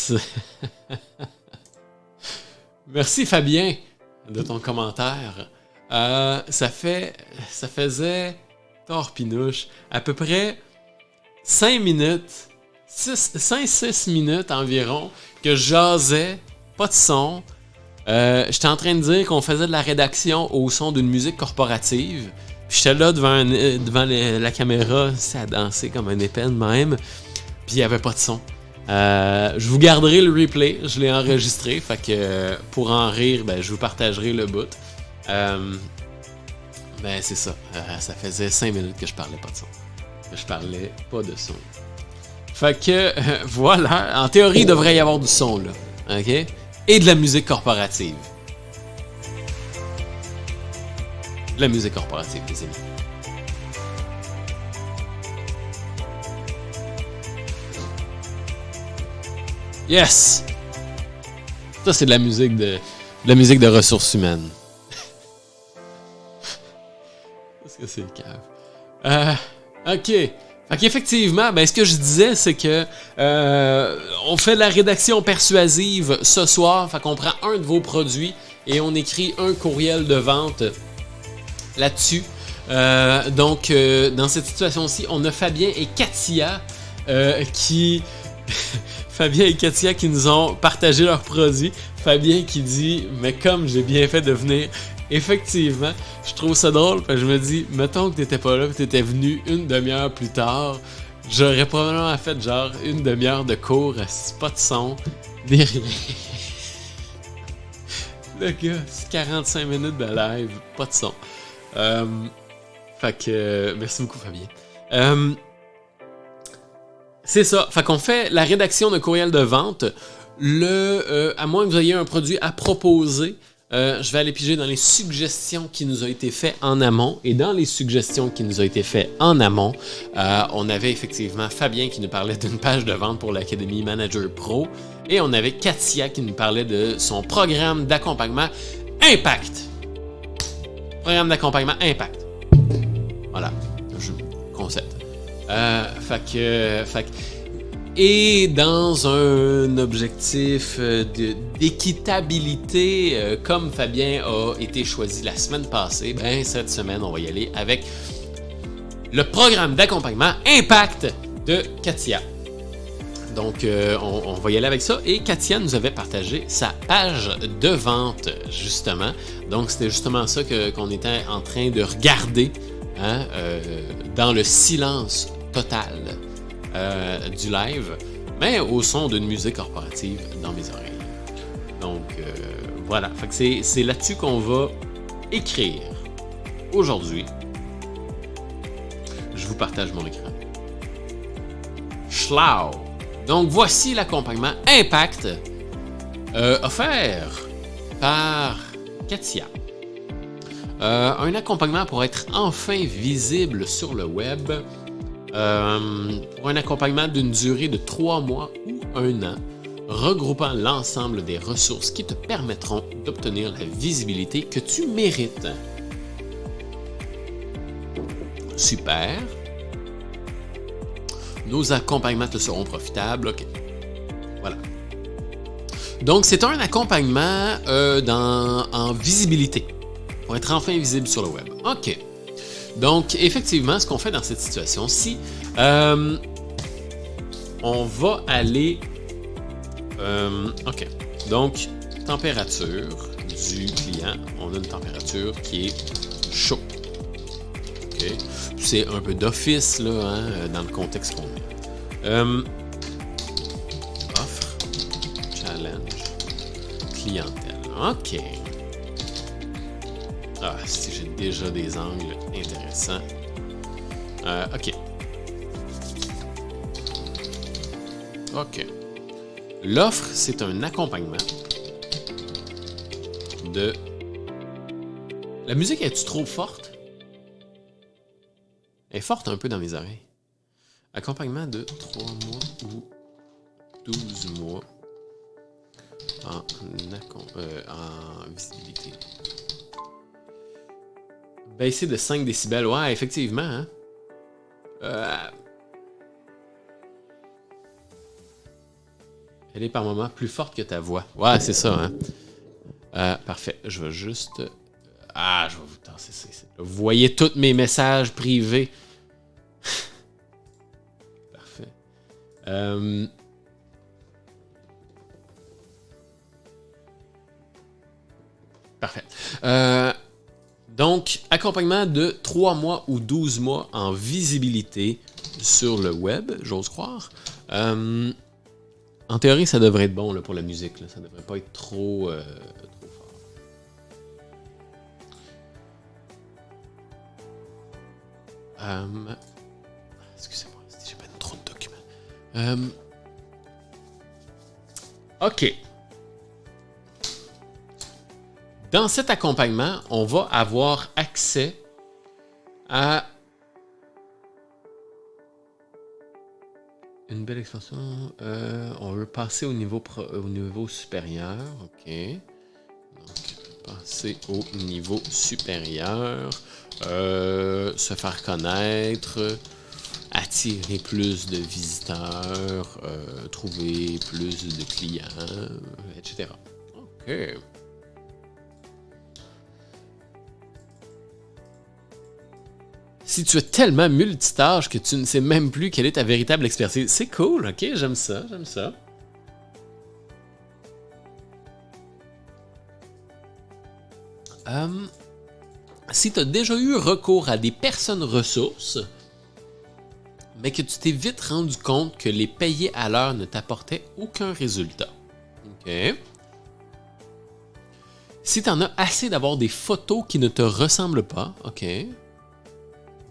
Yes! Merci Fabien de ton commentaire. Ça faisait torpinouche à peu près 5 minutes, 5-6 minutes environ que je jasais, pas de son. J'étais en train de dire qu'on faisait de la rédaction au son d'une musique corporative. Puis j'étais là devant la caméra, c'est à danser comme un épée de même. Puis il n'y avait pas de son. Je vous garderai le replay, je l'ai enregistré. Fait que pour en rire, je vous partagerai le bout. Ben c'est ça. Ça faisait 5 minutes que je parlais pas de son. Que je parlais pas de son. Fait que voilà. En théorie, il devrait y avoir du son là. OK? Et de la musique corporative. De la musique corporative, les amis. Yes! Ça, c'est de la musique de ressources humaines. Parce que c'est le cave. OK. Fait qu'effectivement, ce que je disais, c'est que on fait de la rédaction persuasive ce soir. Fait qu'on prend un de vos produits et on écrit un courriel de vente là-dessus. Donc, dans cette situation-ci, on a Fabien et Katia qui... Fabien et Katia qui nous ont partagé leurs produits. Fabien qui dit « Mais comme j'ai bien fait de venir... » Effectivement, je trouve ça drôle parce que je me dis, mettons que t'étais pas là, que t'étais venu une demi-heure plus tard, j'aurais probablement fait genre une demi-heure de cours, pas de son, ni rien. Le gars, c'est 45 minutes de live, pas de son. Fait que, merci beaucoup Fabien. C'est ça, fait qu'on fait la rédaction de courriel de vente. À moins que vous ayez un produit à proposer, je vais aller piger dans les suggestions qui nous ont été faites en amont. Et dans les suggestions qui nous ont été faites en amont, on avait effectivement Fabien qui nous parlait d'une page de vente pour l'Académie Manager Pro. Et on avait Katia qui nous parlait de son programme d'accompagnement Impact. Programme d'accompagnement Impact. Voilà, concept. Et dans un objectif d'équitabilité, comme Fabien a été choisi la semaine passée, cette semaine, on va y aller avec le programme d'accompagnement Impact de Katia. Donc, on va y aller avec ça. Et Katia nous avait partagé sa page de vente, justement. Donc, c'était justement ça qu'on était en train de regarder dans le silence total du live, mais au son d'une musique corporative dans mes oreilles. Donc, voilà. Fait que c'est là-dessus qu'on va écrire aujourd'hui. Je vous partage mon écran. Schlau. Donc, voici l'accompagnement Impact offert par Katia. Un accompagnement pour être enfin visible sur le web. Pour un accompagnement d'une durée de 3 mois ou 1 an, regroupant l'ensemble des ressources qui te permettront d'obtenir la visibilité que tu mérites. Super. Nos accompagnements te seront profitables. OK. Voilà. Donc, c'est un accompagnement en visibilité, pour être enfin visible sur le web. OK. Donc, effectivement, ce qu'on fait dans cette situation-ci, on va aller... OK. Donc, température du client. On a une température qui est chaud. OK. C'est un peu d'office, là, dans le contexte qu'on met. Offre, challenge, clientèle. OK. Ah, si j'ai déjà des angles intéressants. OK. OK. L'offre, c'est un accompagnement de... La musique, est-tu trop forte? Elle est forte un peu dans mes oreilles. Accompagnement de 3 mois ou 12 mois en visibilité. Baisser de 5 décibels. Ouais, effectivement. Hein? Elle est par moments plus forte que ta voix. Ouais, c'est ça, hein. Parfait. Je vais juste... je vais vous tasser ça. Vous voyez tous mes messages privés. Parfait. Parfait. Donc, accompagnement de 3 mois ou 12 mois en visibilité sur le web, j'ose croire. En théorie, ça devrait être bon là, pour la musique. Là. Ça devrait pas être trop fort. Excusez-moi, j'ai pas trop de documents. OK. Dans cet accompagnement, on va avoir accès à une belle expansion. On veut passer au niveau supérieur. OK. Donc, passer au niveau supérieur. Se faire connaître. Attirer plus de visiteurs. Trouver plus de clients. Etc. OK. Si tu es tellement multitâche que tu ne sais même plus quelle est ta véritable expertise. C'est cool, ok? J'aime ça, j'aime ça. Si tu as déjà eu recours à des personnes ressources, mais que tu t'es vite rendu compte que les payer à l'heure ne t'apportaient aucun résultat. Ok? Si tu en as assez d'avoir des photos qui ne te ressemblent pas, ok?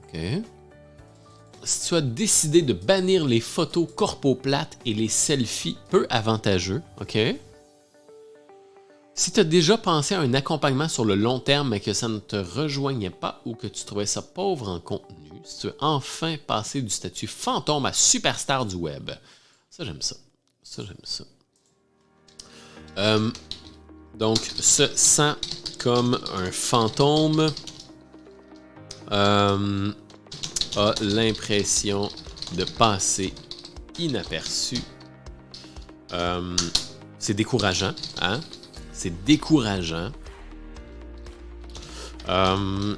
OK. Si tu as décidé de bannir les photos corpo plates et les selfies peu avantageux, OK. Si tu as déjà pensé à un accompagnement sur le long terme mais que ça ne te rejoignait pas ou que tu trouvais ça pauvre en contenu, si tu veux enfin passer du statut fantôme à superstar du web, ça j'aime ça. Ça j'aime ça. Donc, se sent comme un fantôme. A l'impression de passer inaperçu. C'est décourageant, hein? C'est décourageant.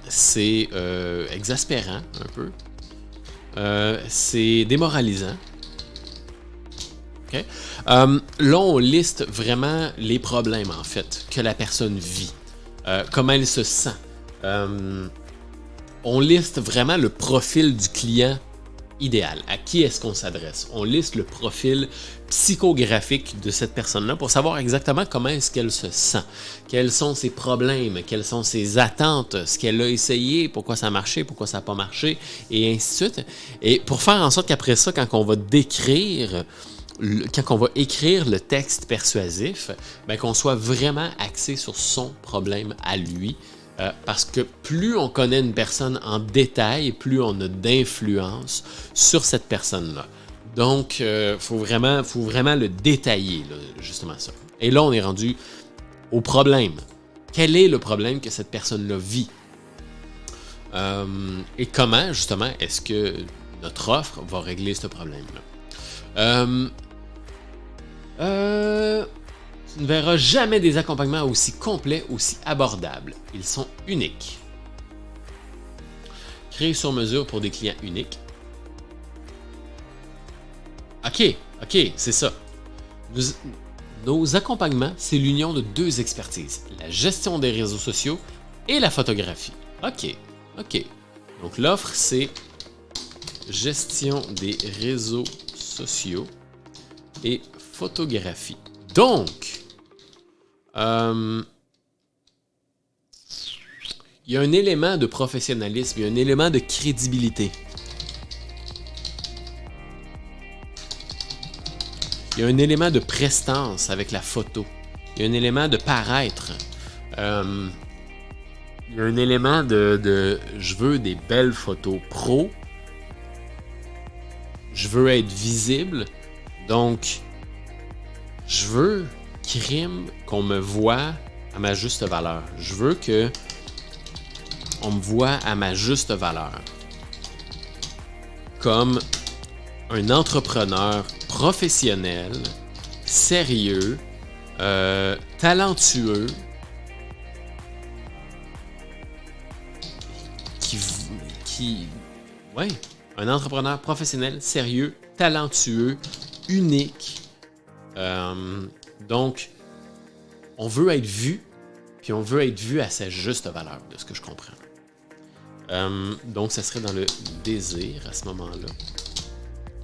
C'est exaspérant un peu. C'est démoralisant. Okay? Là, on liste vraiment les problèmes, en fait, que la personne vit. Comment elle se sent. On liste vraiment le profil du client idéal. À qui est-ce qu'on s'adresse? On liste le profil psychographique de cette personne-là pour savoir exactement comment est-ce qu'elle se sent. Quels sont ses problèmes, quelles sont ses attentes, ce qu'elle a essayé, pourquoi ça a marché, pourquoi ça n'a pas marché, et ainsi de suite. Et pour faire en sorte qu'après ça, quand on va écrire le texte persuasif, ben, qu'on soit vraiment axé sur son problème à lui. Parce que plus on connaît une personne en détail, plus on a d'influence sur cette personne-là. Donc, faut vraiment le détailler, là, justement ça. Et là, on est rendu au problème. Quel est le problème que cette personne-là vit? Et comment, justement, est-ce que notre offre va régler ce problème-là? Tu ne verras jamais des accompagnements aussi complets, aussi abordables. Ils sont uniques. Créés sur mesure pour des clients uniques. OK, c'est ça. Nos accompagnements, c'est l'union de 2 expertises. La gestion des réseaux sociaux et la photographie. OK. Donc l'offre, c'est gestion des réseaux sociaux et photographie. Donc, il y a un élément de professionnalisme, il y a un élément de crédibilité. Il y a un élément de prestance avec la photo. Il y a un élément de paraître. Il y a un élément de je veux des belles photos pro. Je veux être visible. Donc, je veux, qu'on me voit à ma juste valeur. Je veux que on me voit à ma juste valeur. Comme un entrepreneur professionnel sérieux, talentueux, ouais, un entrepreneur professionnel, sérieux, talentueux, unique. Donc, on veut être vu, puis on veut être vu à sa juste valeur, de ce que je comprends. Donc, ça serait dans le désir à ce moment-là.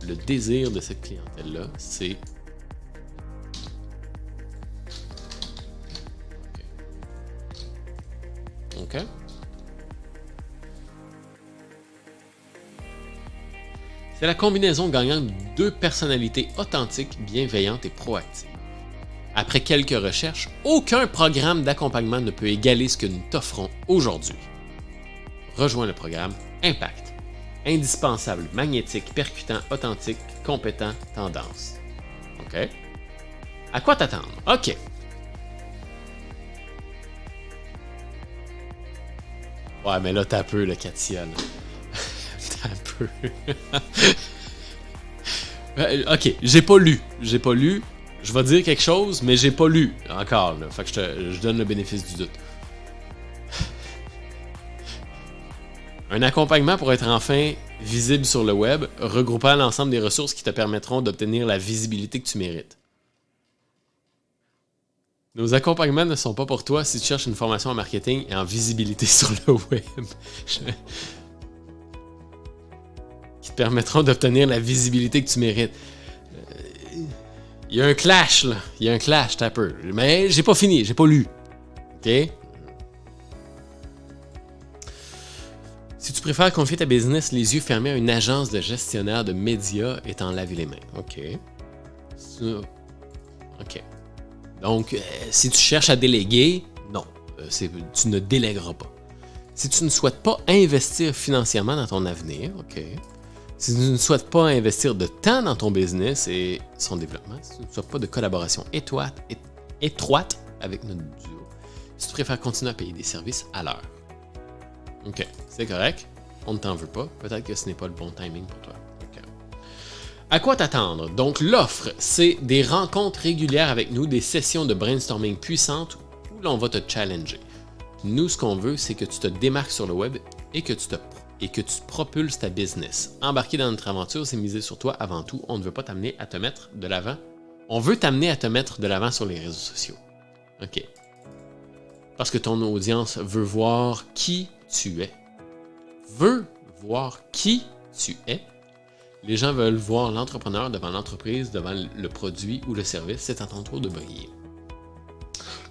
Le désir de cette clientèle-là, c'est... OK. C'est la combinaison gagnante de deux personnalités authentiques, bienveillantes et proactives. Après quelques recherches, aucun programme d'accompagnement ne peut égaler ce que nous t'offrons aujourd'hui. Rejoins le programme Impact. Indispensable, magnétique, percutant, authentique, compétent, tendance. OK? À quoi t'attendre? OK. Ouais, mais là, t'as peu, le Katia, là. T'as peu. OK, j'ai pas lu. Je vais dire quelque chose, mais j'ai pas lu encore, là. Fait que je donne le bénéfice du doute. Un accompagnement pour être enfin visible sur le web, regroupant l'ensemble des ressources qui te permettront d'obtenir la visibilité que tu mérites. Nos accompagnements ne sont pas pour toi si tu cherches une formation en marketing et en visibilité sur le web. Qui te permettront d'obtenir la visibilité que tu mérites. Il y a un clash, là. Il y a un clash, t'as peu. Mais j'ai pas fini, j'ai pas lu. OK? Si tu préfères confier ta business les yeux fermés à une agence de gestionnaire de médias et t'en laver les mains. OK. OK. Donc, si tu cherches à déléguer, non. Tu ne délègueras pas. Si tu ne souhaites pas investir financièrement dans ton avenir, OK. Si tu ne souhaites pas investir de temps dans ton business et son développement, si tu ne souhaites pas de collaboration étroite avec notre duo, si tu préfères continuer à payer des services à l'heure. OK, c'est correct. On ne t'en veut pas. Peut-être que ce n'est pas le bon timing pour toi. Okay. À quoi t'attendre? Donc, l'offre, c'est des rencontres régulières avec nous, des sessions de brainstorming puissantes où l'on va te challenger. Nous, ce qu'on veut, c'est que tu te démarques sur le web et que tu propulses ta business. Embarquer dans notre aventure, c'est miser sur toi avant tout. On ne veut pas t'amener à te mettre de l'avant. On veut t'amener à te mettre de l'avant sur les réseaux sociaux. OK. Parce que ton audience veut voir qui tu es. Veut voir qui tu es. Les gens veulent voir l'entrepreneur devant l'entreprise, devant le produit ou le service. C'est à ton tour de briller.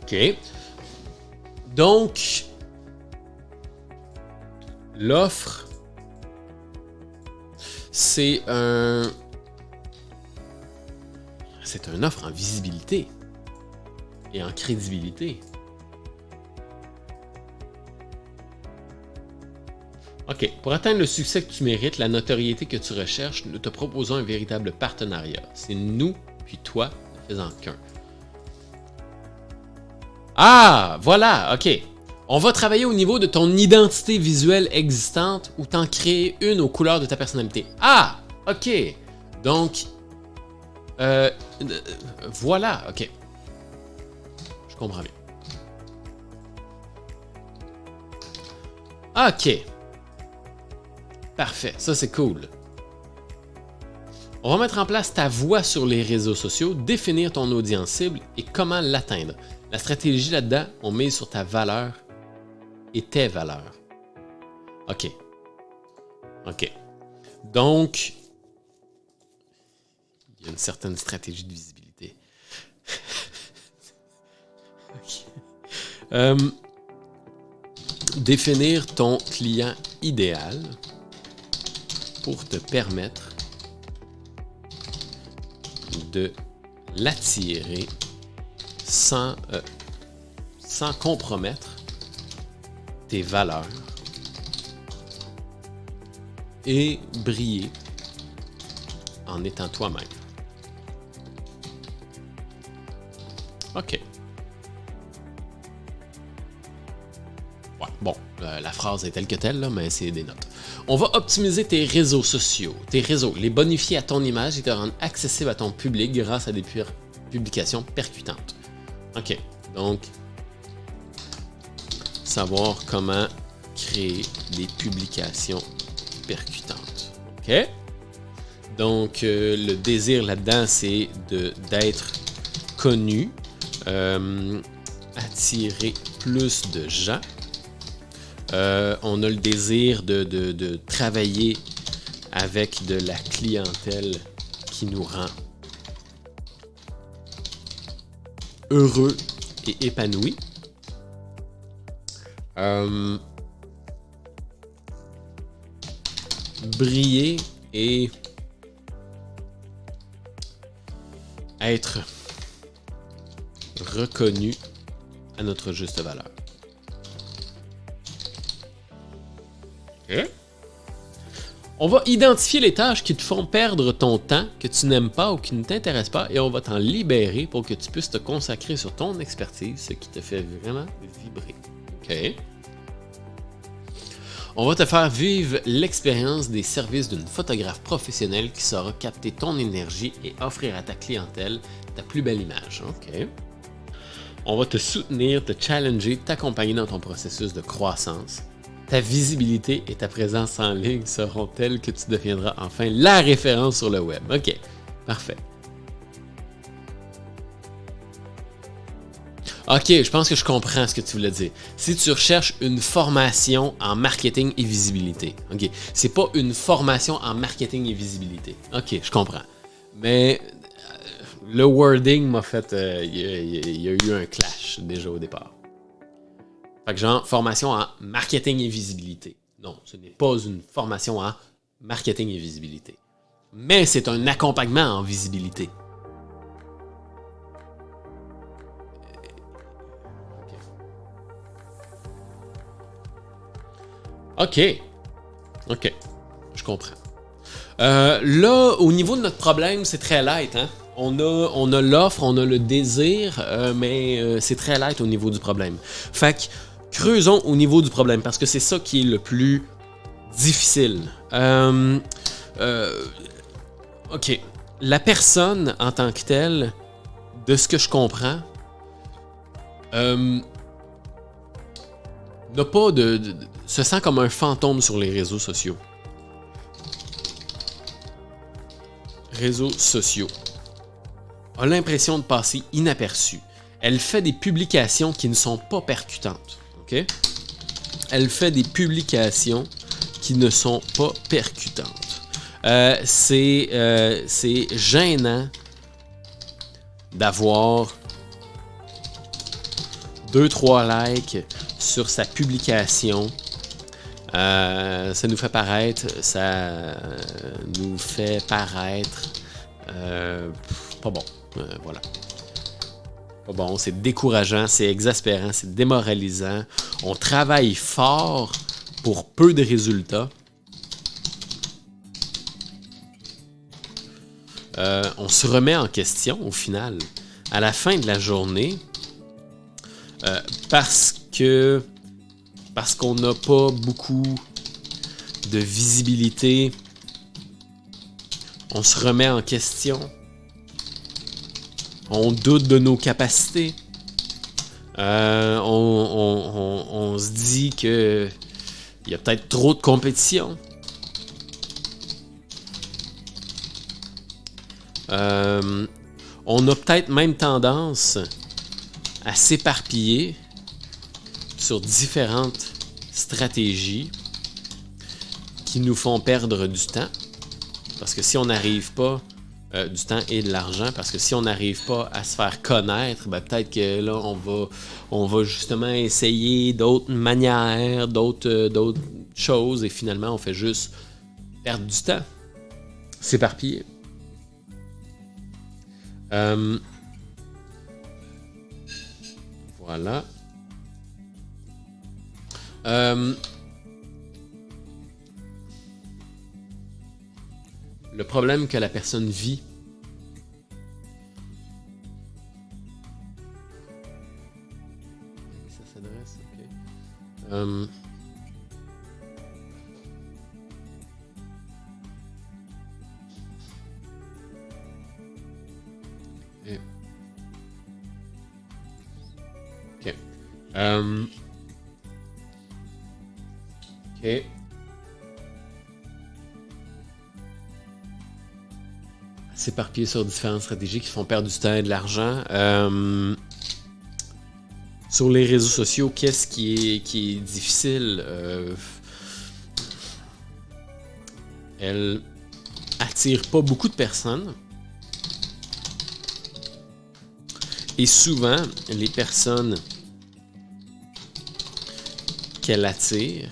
OK. Donc, l'offre, c'est une offre en visibilité et en crédibilité. OK. Pour atteindre le succès que tu mérites, la notoriété que tu recherches, nous te proposons un véritable partenariat. C'est nous puis toi ne faisant qu'un. Ah! Voilà! OK. On va travailler au niveau de ton identité visuelle existante ou t'en créer une aux couleurs de ta personnalité. Ah! OK. Donc, voilà. OK. Je comprends bien. OK. Parfait, ça c'est cool. On va mettre en place ta voix sur les réseaux sociaux, définir ton audience cible et comment l'atteindre. La stratégie là-dedans, on mise sur ta valeur et tes valeurs. OK. OK. Donc, il y a une certaine stratégie de visibilité. OK. Définir ton client idéal pour te permettre de l'attirer sans compromettre tes valeurs et briller en étant toi-même. OK. Ouais, bon, la phrase est telle que telle, là, mais c'est des notes. On va optimiser tes réseaux sociaux, les bonifier à ton image et te rendre accessible à ton public grâce à des publications percutantes. OK, donc, savoir comment créer des publications percutantes. OK? Donc, le désir là-dedans, c'est d'être connu, attirer plus de gens. On a le désir de travailler avec de la clientèle qui nous rend heureux et épanouis. Briller et être reconnu à notre juste valeur. Okay. On va identifier les tâches qui te font perdre ton temps, que tu n'aimes pas ou qui ne t'intéressent pas, et on va t'en libérer pour que tu puisses te consacrer sur ton expertise, ce qui te fait vraiment vibrer. OK? On va te faire vivre l'expérience des services d'une photographe professionnelle qui saura capter ton énergie et offrir à ta clientèle ta plus belle image. OK? On va te soutenir, te challenger, t'accompagner dans ton processus de croissance. Ta visibilité et ta présence en ligne seront telles que tu deviendras enfin la référence sur le web. OK, parfait. OK, je pense que je comprends ce que tu voulais dire. Si tu recherches une formation en marketing et visibilité, OK, c'est pas une formation en marketing et visibilité. OK, je comprends. Mais le wording m'a fait... Il y a eu un clash déjà au départ. Fait que genre, formation en marketing et visibilité. Non, ce n'est pas une formation en marketing et visibilité. Mais c'est un accompagnement en visibilité. OK. OK. Je comprends. Là, au niveau de notre problème, c'est très light, hein? On a l'offre, on a le désir, mais c'est très light au niveau du problème. Fait que creusons au niveau du problème, parce que c'est ça qui est le plus difficile. OK. La personne, en tant que telle, de ce que je comprends, n'a pas se sent comme un fantôme sur les réseaux sociaux. Réseaux sociaux. A l'impression de passer inaperçue. Elle fait des publications qui ne sont pas percutantes. OK? Elle fait des publications qui ne sont pas percutantes. C'est gênant d'avoir 2-3 likes sur sa publication. Ça nous fait paraître pas bon. Voilà. Pas bon, c'est décourageant, c'est exaspérant, c'est démoralisant. On travaille fort pour peu de résultats. On se remet en question au final, à la fin de la journée, parce qu'on n'a pas beaucoup de visibilité. On se remet en question. On doute de nos capacités. On se dit que il y a peut-être trop de compétition. On a peut-être même tendance à s'éparpiller sur différentes stratégies qui nous font perdre du temps. Parce que si on n'arrive pas, du temps et de l'argent, parce que si on n'arrive pas à se faire connaître, ben peut-être que là, on va justement essayer d'autres manières, d'autres choses, et finalement, on fait juste perdre du temps. S'éparpiller. Voilà. Le problème que la personne vit. Ça s'adresse, ok. Ok. S'éparpiller sur différentes stratégies qui font perdre du temps et de l'argent. Sur les réseaux sociaux, qu'est-ce qui est difficile? Elle attire pas beaucoup de personnes. Et souvent, les personnes qu'elle attire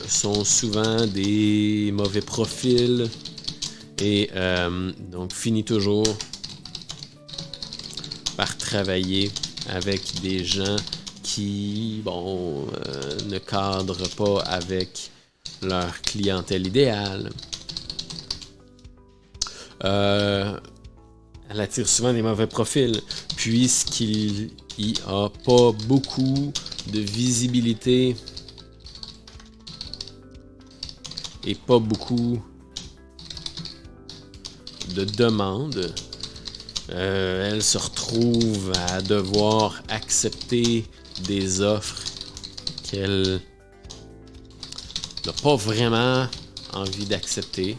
sont souvent des mauvais profils et donc finit toujours par travailler avec des gens qui, ne cadrent pas avec leur clientèle idéale. Elle attire souvent des mauvais profils puisqu'il n'y a pas beaucoup de visibilité et pas beaucoup de demandes. Elle se retrouve à devoir accepter des offres qu'elle n'a pas vraiment envie d'accepter,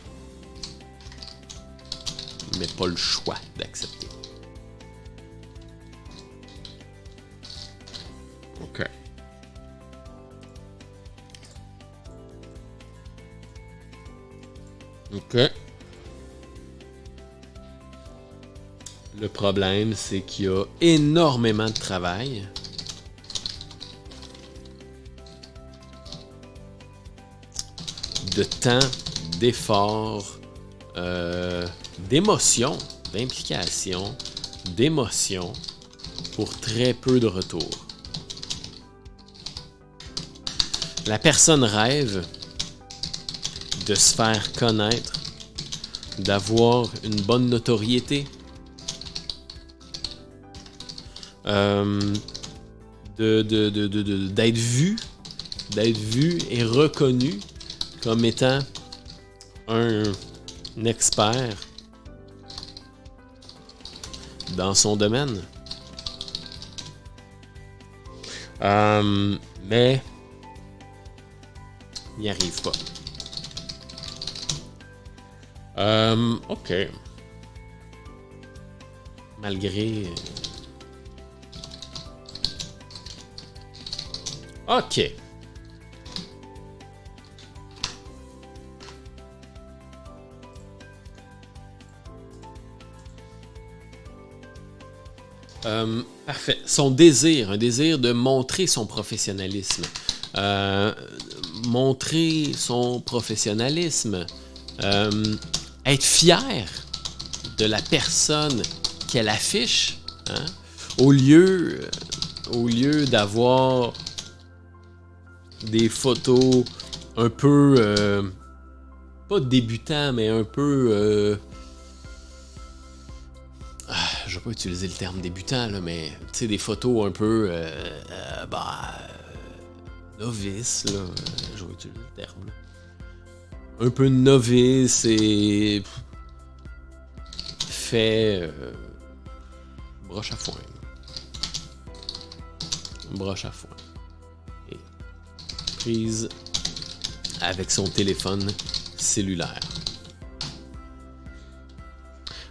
mais pas le choix d'accepter. OK. OK. Le problème, c'est qu'il y a énormément de travail. De temps, d'effort, d'émotion, d'implication, d'émotion pour très peu de retour. La personne rêve de se faire connaître, d'avoir une bonne notoriété, d'être vu et reconnu comme étant un expert dans son domaine. Mais il n'y arrive pas. OK. Malgré... OK. Parfait. Son désir, un désir de montrer son professionnalisme. Montrer son professionnalisme. Être fier de la personne qu'elle affiche. Hein? Au lieu d'avoir des photos un peu... pas débutants, mais un peu... je vais pas utiliser le terme débutant, là, mais tu sais, des photos un peu novices, là. Je vais utiliser le terme. Là. Un peu novice et fait broche à foin. Broche à foin. Et prise avec son téléphone cellulaire.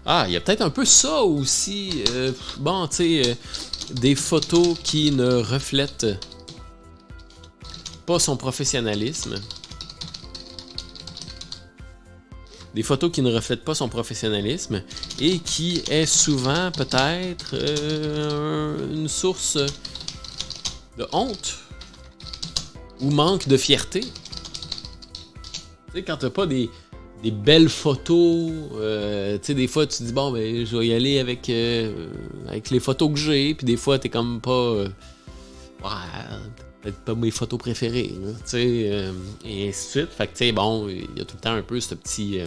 Ah, il y a peut-être un peu ça aussi. Tu sais, des photos qui ne reflètent pas son professionnalisme. Des photos qui ne reflètent pas son professionnalisme et qui est souvent peut-être une source de honte ou manque de fierté. Tu sais, quand t'as pas des belles photos, tu sais, des fois tu te dis bon, ben je vais y aller avec les photos que j'ai, puis des fois t'es comme pas peut-être pas mes photos préférées, tu sais, et ainsi de suite. Fait que tu sais, bon, il y a tout le temps un peu ce petit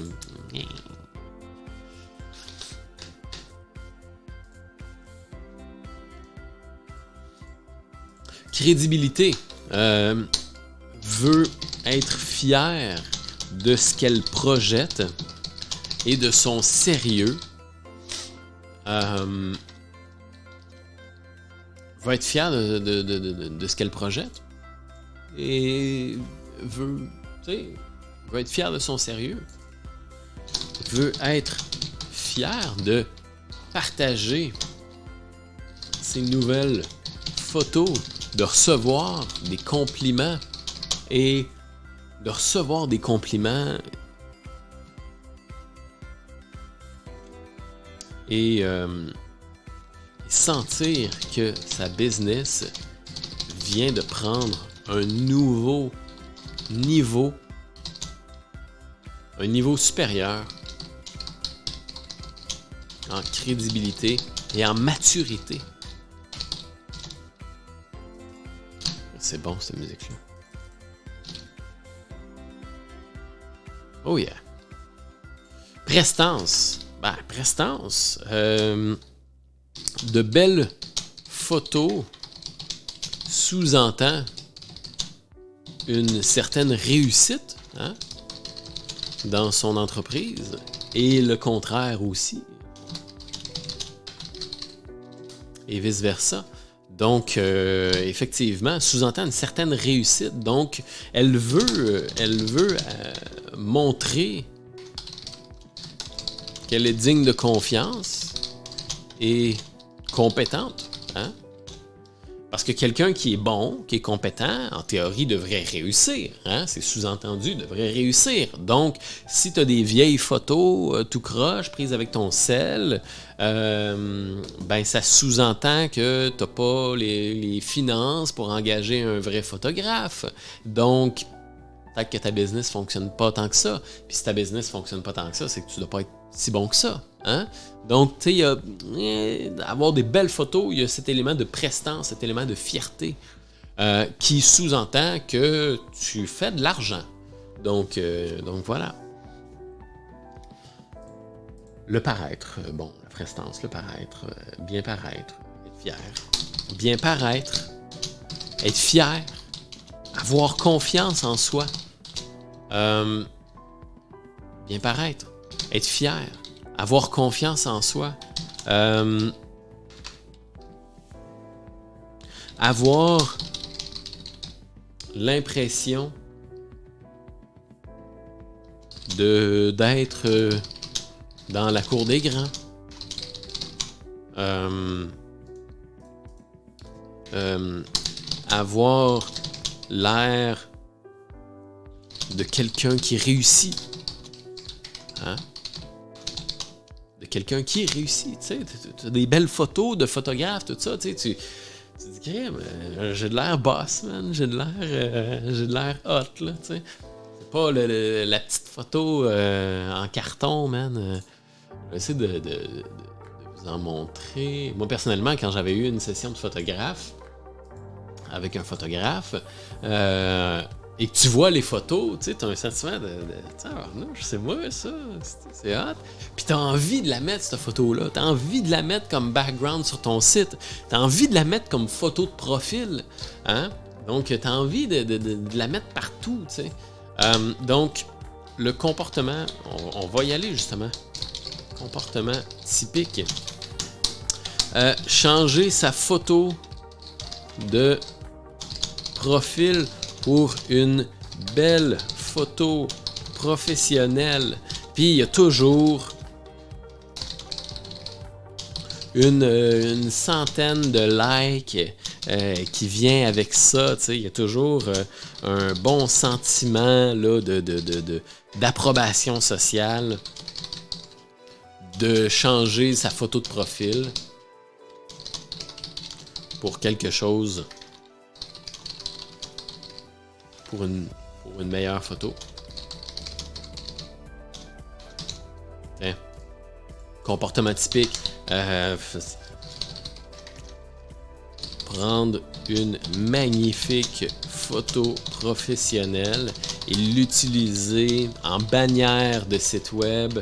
crédibilité, veut être fière de ce qu'elle projette et de son sérieux, va être fière de ce qu'elle projette et veut être fière de son sérieux, veut être fière de partager ses nouvelles photos, de recevoir des compliments et de recevoir des compliments et sentir que sa business vient de prendre un nouveau niveau, un niveau supérieur en crédibilité et en maturité. C'est bon, cette musique-là. Oh yeah. Prestance. Prestance. De belles photos sous-entend une certaine réussite dans son entreprise et le contraire aussi. Et vice-versa. Donc, effectivement, sous-entend une certaine réussite. Donc, elle veut montrer qu'elle est digne de confiance et compétente. Parce que quelqu'un qui est bon, qui est compétent, en théorie, devrait réussir. C'est sous-entendu, devrait réussir. Donc, si tu as des vieilles photos tout croche, prises avec ton cell, ça sous-entend que tu n'as pas les finances pour engager un vrai photographe. Donc, peut-être que ta business ne fonctionne pas tant que ça. Puis si ta business ne fonctionne pas tant que ça, c'est que tu ne dois pas être si bon que ça. Donc, tu sais, avoir des belles photos, il y a cet élément de prestance, cet élément de fierté qui sous-entend que tu fais de l'argent. Donc voilà. Le paraître, la prestance, le paraître, bien paraître, être fier. Bien paraître, être fier, avoir confiance en soi. Bien paraître, être fier, avoir confiance en soi, avoir l'impression d'être dans la cour des grands, avoir l'air de quelqu'un qui réussit. De quelqu'un qui réussit, tu sais. Tu as des belles photos de photographes, tout ça, tu sais. Tu dis, j'ai de l'air boss, man. J'ai de l'air hot, là, tu sais. C'est pas la petite photo en carton, man. J'essaie de vous en montrer. Moi, personnellement, quand j'avais eu une session de photographe, avec un photographe, et que tu vois les photos, tu sais, t'as un sentiment non, je sais moi, ça, c'est hot. Puis t'as envie de la mettre, cette photo-là. T'as envie de la mettre comme background sur ton site. T'as envie de la mettre comme photo de profil. Donc, t'as envie de la mettre partout, tu sais. Donc, le comportement, on va y aller, justement. Comportement typique. Changer sa photo de profil pour une belle photo professionnelle. Puis il y a toujours une centaine de likes qui vient avec ça. Il y a toujours un bon sentiment là, d'approbation sociale, de changer sa photo de profil pour quelque chose, pour une meilleure photo. Tiens. Comportement typique. Prendre une magnifique photo professionnelle et l'utiliser en bannière de site web,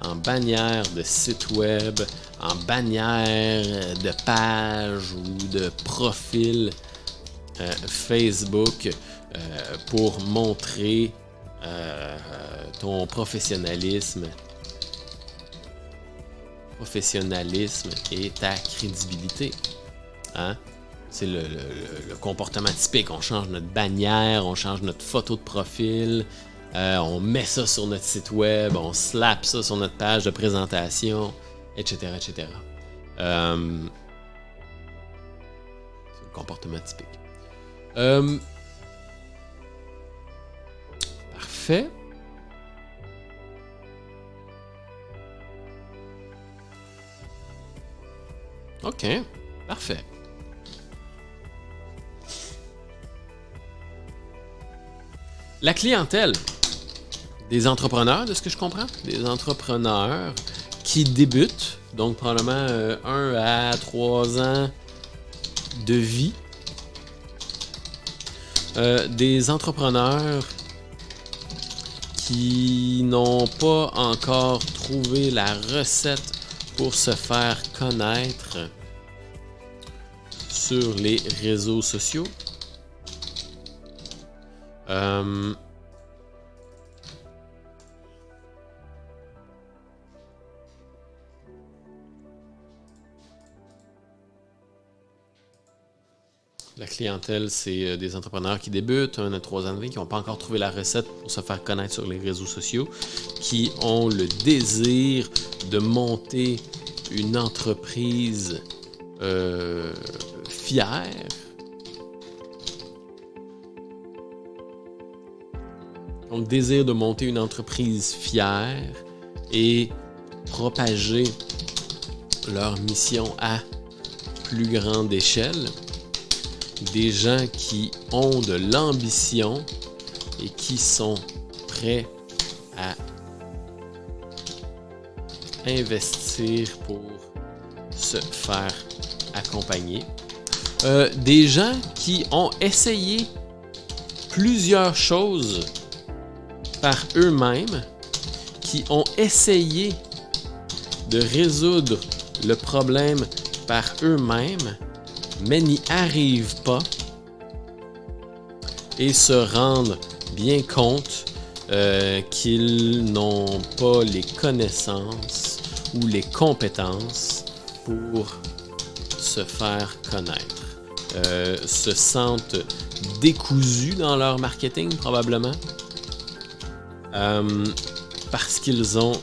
en bannière de page ou de profil Facebook pour montrer ton professionnalisme et ta crédibilité. Hein? C'est le comportement typique. On change notre bannière, on change notre photo de profil, on met ça sur notre site web, on slap ça sur notre page de présentation, etc. etc. C'est le comportement typique. Parfait. OK, parfait. La clientèle des entrepreneurs, de ce que je comprends, des entrepreneurs qui débutent, donc probablement 1 à 3 ans de vie. Des entrepreneurs qui n'ont pas encore trouvé la recette pour se faire connaître sur les réseaux sociaux. La clientèle, c'est des entrepreneurs qui débutent, 1 à 3 ans de vie, qui n'ont pas encore trouvé la recette pour se faire connaître sur les réseaux sociaux, qui ont le désir de monter une entreprise fière, ont le désir de monter une entreprise fière et propager leur mission à plus grande échelle. Des gens qui ont de l'ambition et qui sont prêts à investir pour se faire accompagner. Des gens qui ont essayé plusieurs choses par eux-mêmes, qui ont essayé de résoudre le problème par eux-mêmes, mais n'y arrivent pas et se rendent bien compte qu'ils n'ont pas les connaissances ou les compétences pour se faire connaître. Se sentent décousus dans leur marketing probablement parce qu'ils ont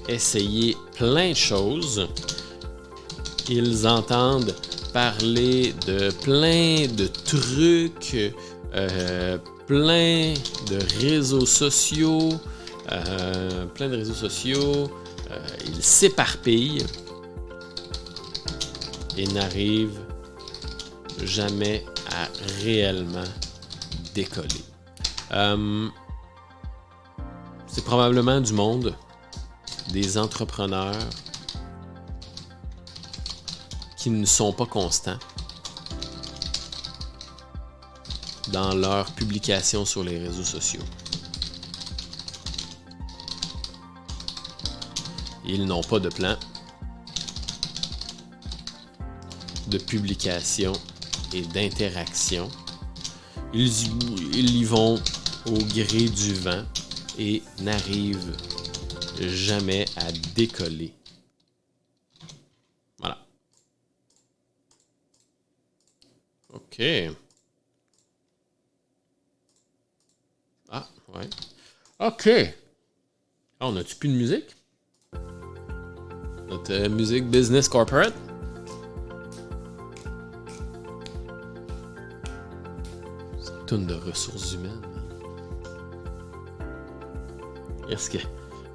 essayé plein de choses. Ils entendent parler de plein de trucs, plein de réseaux sociaux, ils s'éparpillent et n'arrivent jamais à réellement décoller. C'est probablement du monde, des entrepreneurs qui ne sont pas constants dans leurs publications sur les réseaux sociaux. Ils n'ont pas de plan de publication et d'interaction. Ils y vont au gré du vent et n'arrivent jamais à décoller. Voilà. OK. Ah, ouais. OK. Ah, on a-tu plus de musique? Notre musique business corporate? C'est une toune de ressources humaines. Est-ce que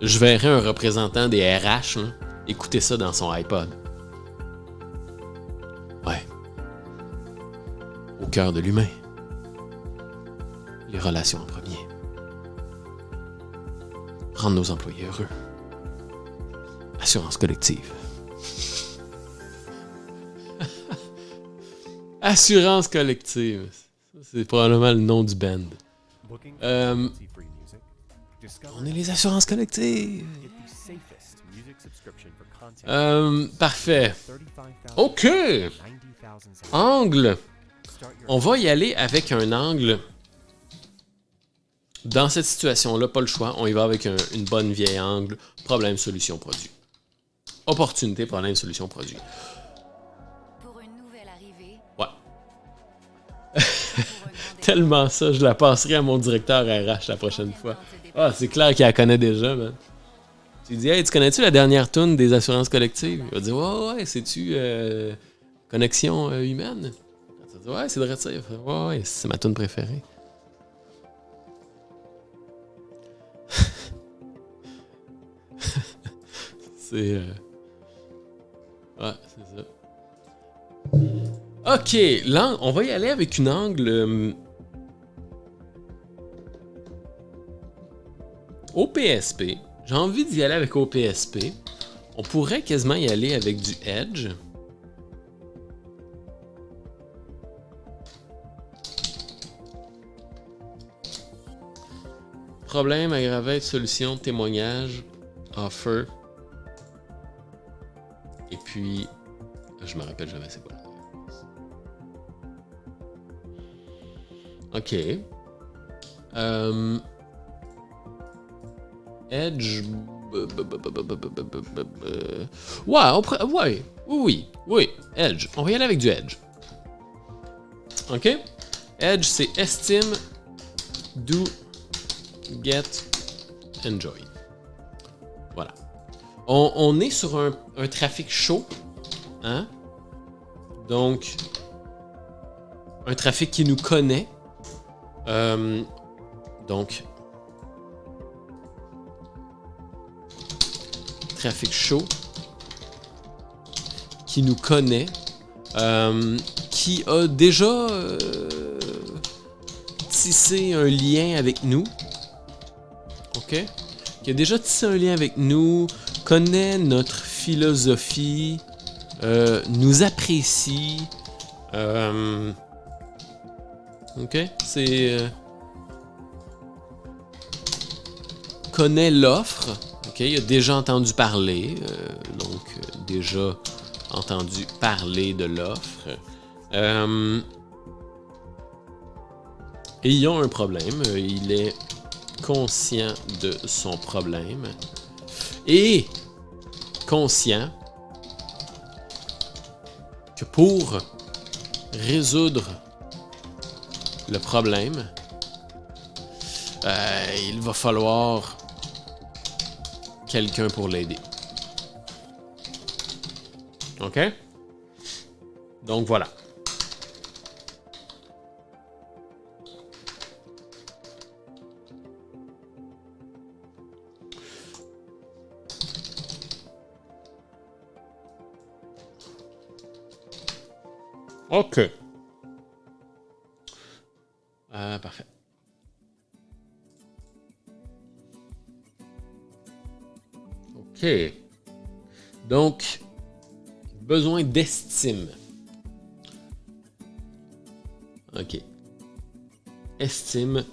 je verrais un représentant des RH là, écouter ça dans son iPod? Ouais. Au cœur de l'humain. Les relations en premier. Rendre nos employés heureux. Assurance collective. Assurance collective. Ça, c'est probablement le nom du band. On est les assurances collectives. Parfait. OK. Angle. On va y aller avec un angle. Dans cette situation-là, pas le choix. On y va avec une bonne vieille angle. Problème, solution, produit. Opportunité, problème, solution, produit. Ouais. Tellement ça, je la passerai à mon directeur RH la prochaine fois. Ah, c'est clair qu'il la connaît déjà, man. Tu dis, hey, tu connais-tu la dernière toune des assurances collectives? Il va dire, ouais, c'est-tu Connexion humaine? Tu vas dire, ouais, c'est de retirer. Ouais, c'est ma toune préférée. C'est. Ouais, c'est ça. Ok, là, on va y aller avec une angle. OPSP. J'ai envie d'y aller avec OPSP. On pourrait quasiment y aller avec du Edge. Problème, aggravé, solution, témoignage, offer. Et puis, je me rappelle jamais c'est quoi. Ok. Edge. Ouais, on pourrait. Ouais. Oui. Edge. On va y aller avec du Edge. Ok. Edge, c'est estime, do, get, enjoy. Voilà. On est sur un trafic chaud. Hein? Donc, un trafic qui nous connaît. Donc, trafic chaud qui nous connaît, qui a déjà tissé un lien avec nous. OK? Qui a déjà tissé un lien avec nous, connaît notre philosophie, nous apprécie. OK? C'est... connaît l'offre. OK? Il a déjà entendu parler. Donc, déjà entendu parler de l'offre. Et il a un problème. Il est conscient de son problème. Et conscient que pour résoudre le problème, il va falloir quelqu'un pour l'aider. OK? Donc voilà. OK. Parfait. OK. Donc, besoin d'estime. OK. Estime.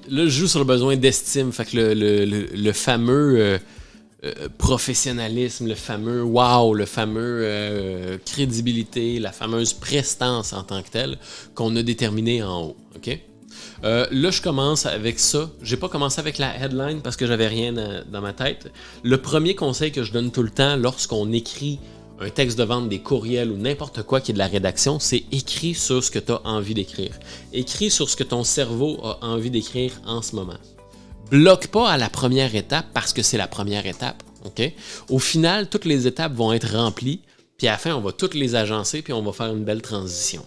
Là, je joue sur le besoin d'estime. Fait que le fameux professionnalisme, le fameux wow, le fameux crédibilité, la fameuse prestance en tant que telle qu'on a déterminé en haut. OK? Là, je commence avec ça. J'ai pas commencé avec la headline parce que j'avais rien dans ma tête. Le premier conseil que je donne tout le temps lorsqu'on écrit un texte de vente, des courriels ou n'importe quoi qui est de la rédaction, c'est écrit sur ce que tu as envie d'écrire. Écris sur ce que ton cerveau a envie d'écrire en ce moment. Bloque pas à la première étape parce que c'est la première étape. Okay? Au final, toutes les étapes vont être remplies, puis à la fin, on va toutes les agencer, puis on va faire une belle transition.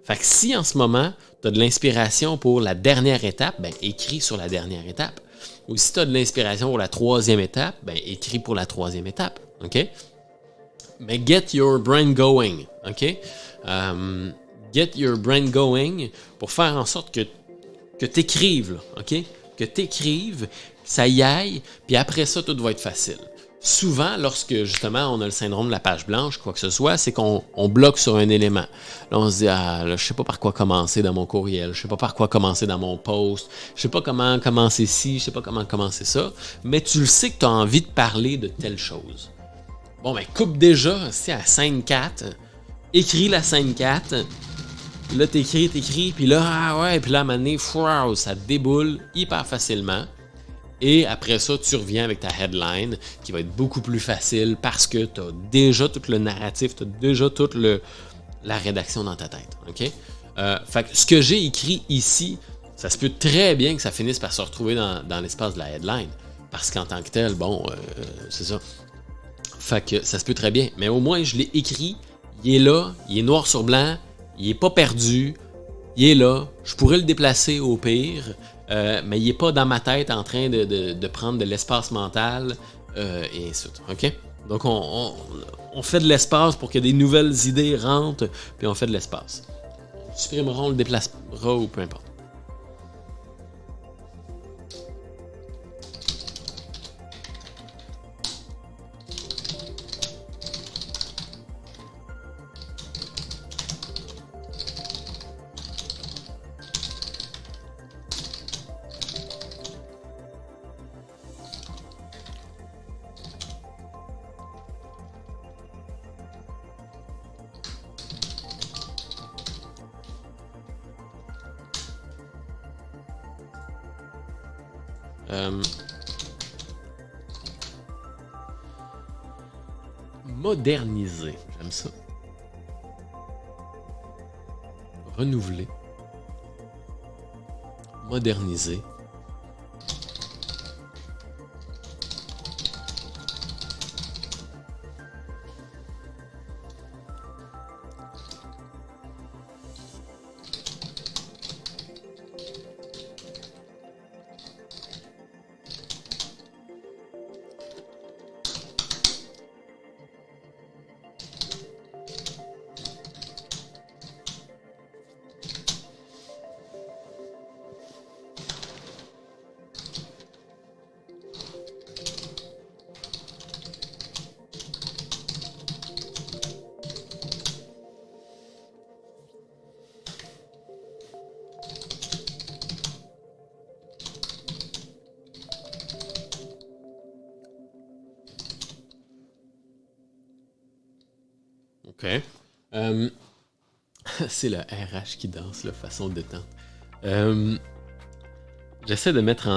Fait que si en ce moment, tu as de l'inspiration pour la dernière étape, ben écris sur la dernière étape. Ou si tu as de l'inspiration pour la troisième étape, ben écris pour la troisième étape. OK? Mais get your brain going. OK? Get your brain going pour faire en sorte que tu écrives. OK? Que tu écrives, ça y aille, puis après ça, tout va être facile. Souvent, lorsque justement on a le syndrome de la page blanche, quoi que ce soit, c'est qu'on bloque sur un élément. Là, on se dit, ah, là, je sais pas par quoi commencer dans mon courriel, je sais pas par quoi commencer dans mon post, je sais pas comment commencer ci, je sais pas comment commencer ça, mais tu le sais que tu as envie de parler de telle chose. Bon, ben, coupe déjà, c'est à scène 4, écris la scène 4, puis là, t'écris, puis là, ah ouais, puis là, à un moment donné, ça déboule hyper facilement. Et après ça, tu reviens avec ta headline qui va être beaucoup plus facile parce que tu as déjà tout le narratif, tu as déjà toute la rédaction dans ta tête. OK? Fait que ce que j'ai écrit ici, ça se peut très bien que ça finisse par se retrouver dans l'espace de la headline. Parce qu'en tant que tel, bon, c'est ça. Fait que ça se peut très bien. Mais au moins, je l'ai écrit, il est là, il est noir sur blanc, il est pas perdu, il est là, je pourrais le déplacer au pire. Mais il n'est pas dans ma tête en train de prendre de l'espace mental et ainsi de suite. OK? Donc, on fait de l'espace pour que des nouvelles idées rentrent, puis on fait de l'espace. On supprimera, on le déplacera ou peu importe. Moderniser, j'aime ça. Renouveler. Moderniser. OK. C'est le RH qui danse, la façon de détente. J'essaie de mettre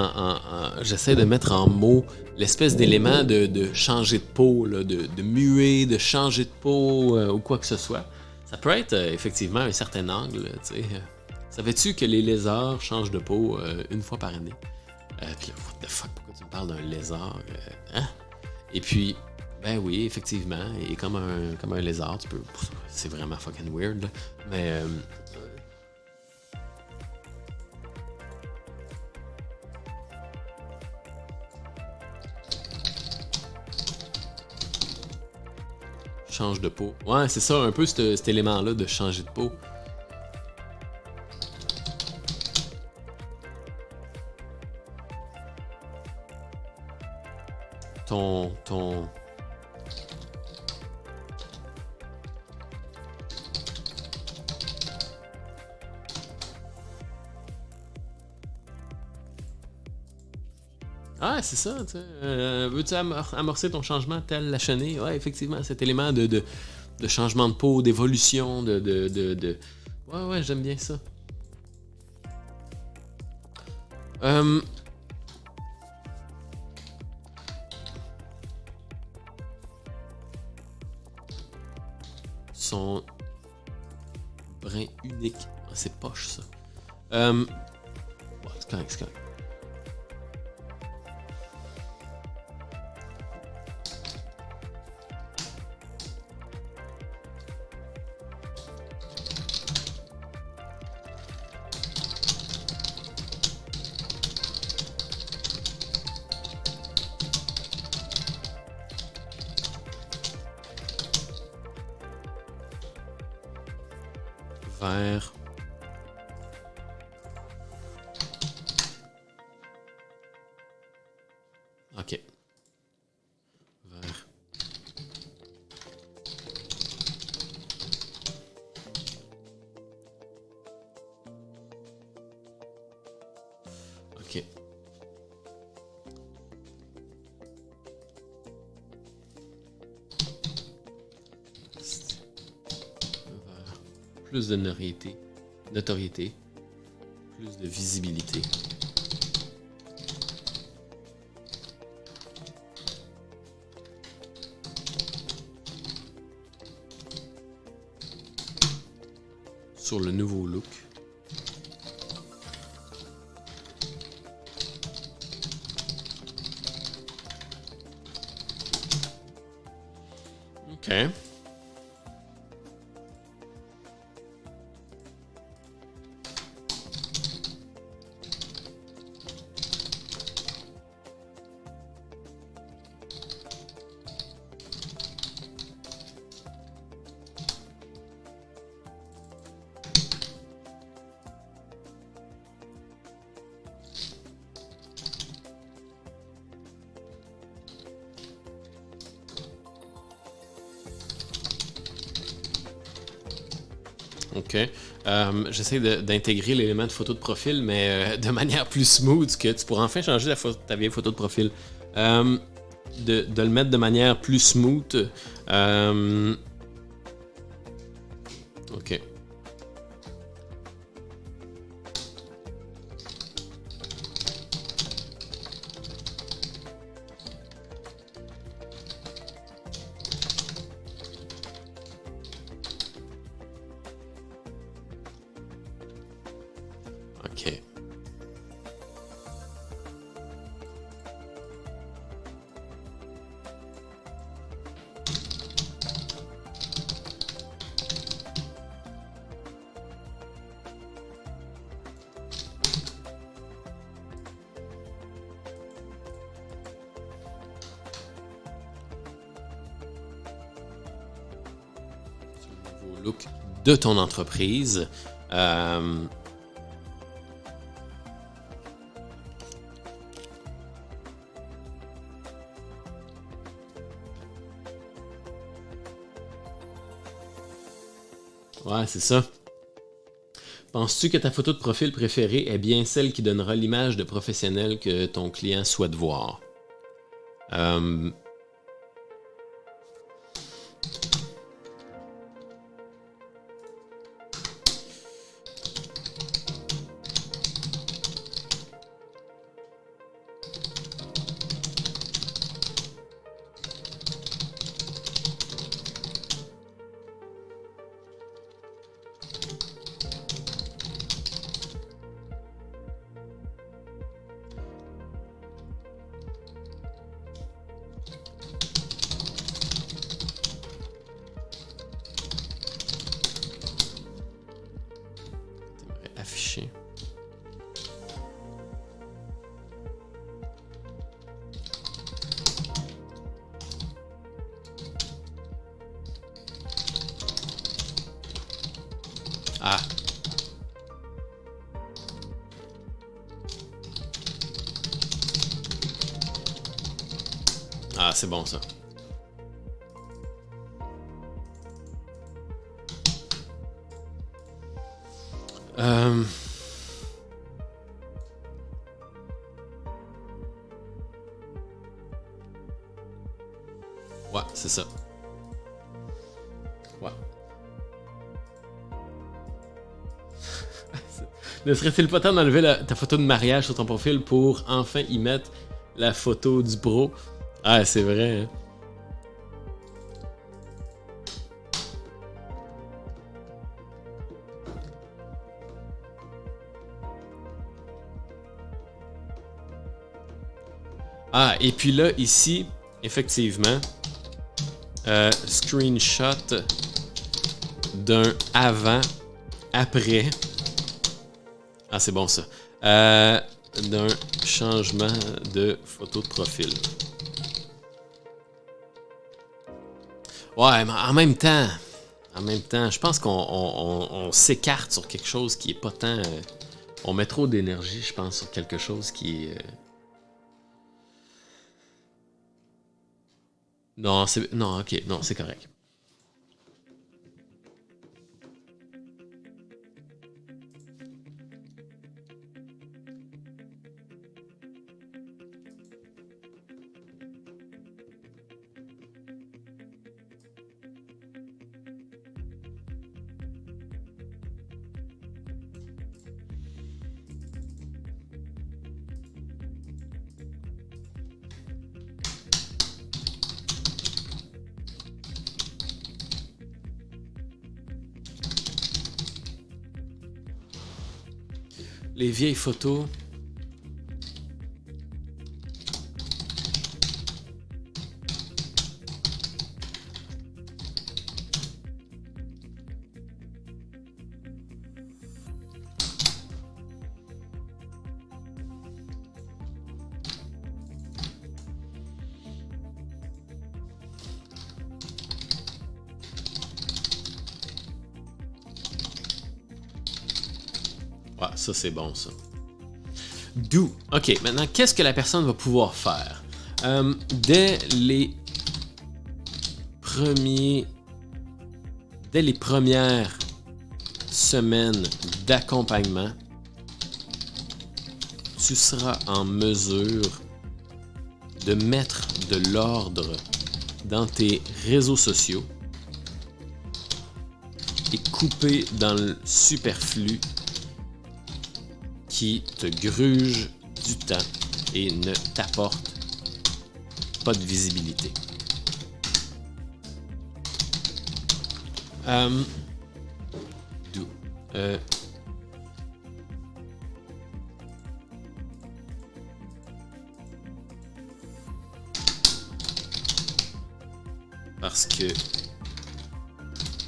en mots l'espèce d'élément de changer de peau, là, de muer, de changer de peau ou quoi que ce soit. Ça peut être effectivement un certain angle. Savais-tu que les lézards changent de peau une fois par année? Puis là, what the fuck, pourquoi tu me parles d'un lézard? Hein? Et puis, ben oui, effectivement, et comme un lézard, tu peux. C'est vraiment fucking weird, là. Mais. Change de peau. Ouais, c'est ça, un peu cet élément-là de changer de peau. Ton. Ah, c'est ça, tu sais. Veux-tu amorcer ton changement tel la chenille? Ouais, effectivement, cet élément de changement de peau, d'évolution, Ouais, ouais, j'aime bien ça. son brin unique. Ah, c'est poche, ça. Ouais, c'est correct, c'est correct. Vert. Ok. Vert. Ok. Vert. Plus de notoriété, plus de visibilité. Sur le nouveau look. Ok. Ok. J'essaie d'intégrer l'élément de photo de profil, mais de manière plus smooth, que tu pourras enfin changer ta vieille photo de profil. De le mettre de manière plus smooth. Ok. Ok. Nouveau look de ton entreprise. Ouais, c'est ça. Penses-tu que ta photo de profil préférée est bien celle qui donnera l'image de professionnel que ton client souhaite voir? Afficher. Ah. Ah, c'est bon ça. Ouais, c'est ça. Ouais. Ne serait-il pas temps d'enlever ta photo de mariage sur ton profil pour enfin y mettre la photo du bro? Ah, c'est vrai, hein? Ah, et puis là, ici, effectivement, screenshot d'un avant, après. Ah, c'est bon ça. D'un changement de photo de profil. Ouais, mais en même temps, je pense qu'on s'écarte sur quelque chose qui est pas tant... on met trop d'énergie, je pense, sur quelque chose qui est... Non, c'est... Non, ok, non, c'est correct. Les vieilles photos. Ouais, ça c'est bon ça. Do. Ok, maintenant, qu'est-ce que la personne va pouvoir faire? Dès les premières semaines d'accompagnement, tu seras en mesure de mettre de l'ordre dans tes réseaux sociaux et couper dans le superflu qui te gruge du temps et ne t'apporte pas de visibilité. Parce que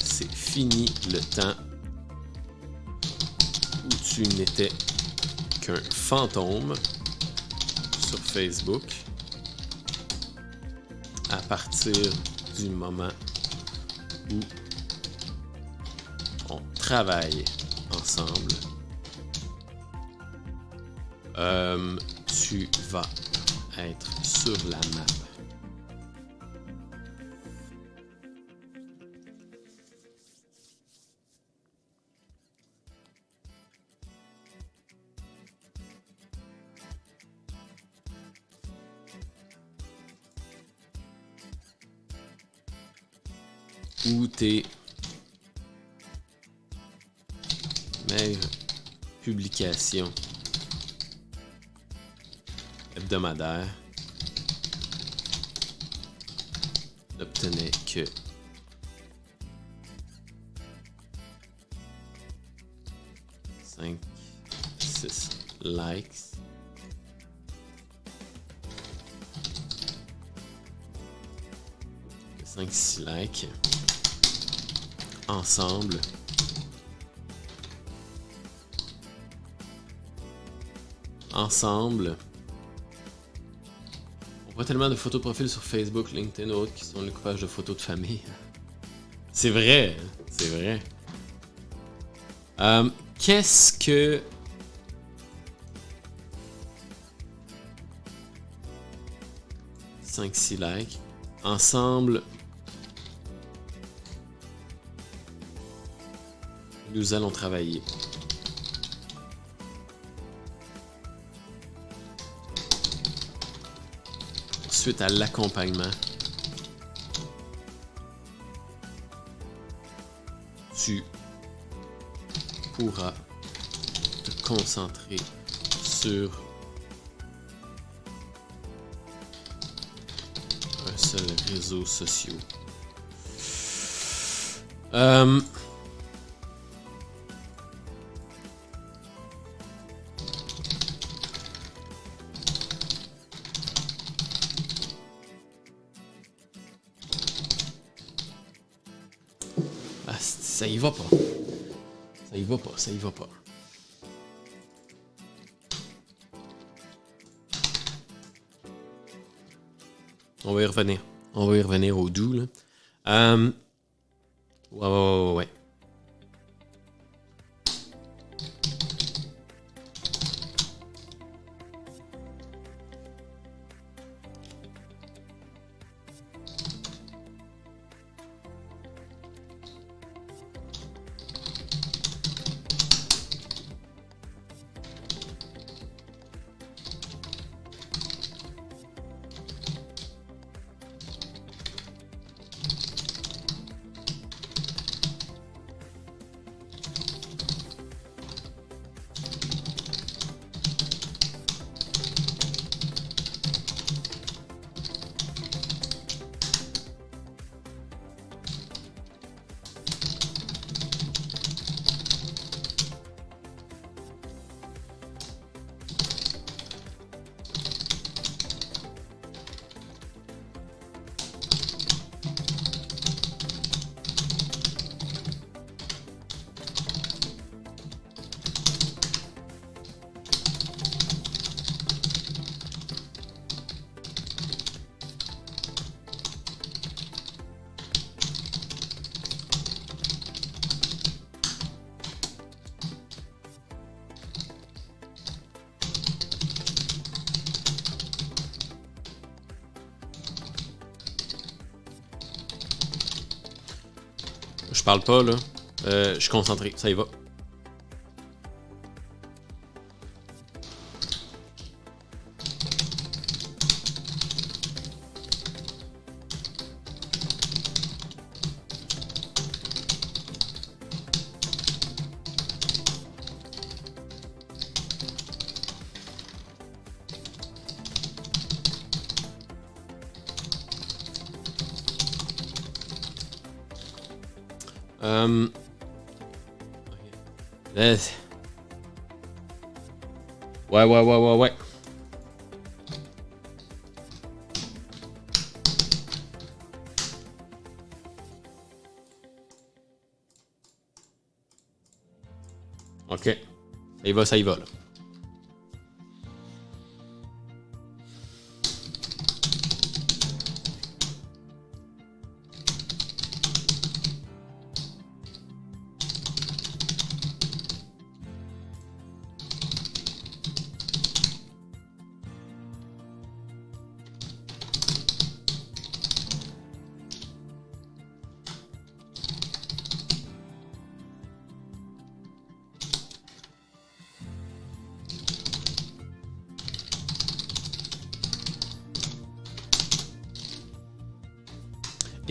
c'est fini le temps où tu n'étais qu'un fantôme sur Facebook à partir du moment où on travaille ensemble. Tu vas être sur la map. Ou tes meilleures publications hebdomadaires n'obtenaient que 5-6 likes. Que 5-6 likes. Ensemble. On voit tellement de photos de profil sur Facebook, LinkedIn et autres qui sont le coupage de photos de famille. C'est vrai, hein? C'est vrai. Qu'est-ce que... « 5-6 likes. Ensemble... nous allons travailler. » Suite à l'accompagnement, tu pourras te concentrer sur un seul réseau social. Ah, ça y va pas. Ça y va pas, ça y va pas. On va y revenir. On va y revenir au doux, là. Ouais. Je parle pas, là. Je suis concentré. Ça y va. Ouais. Ok. Ça y va, là.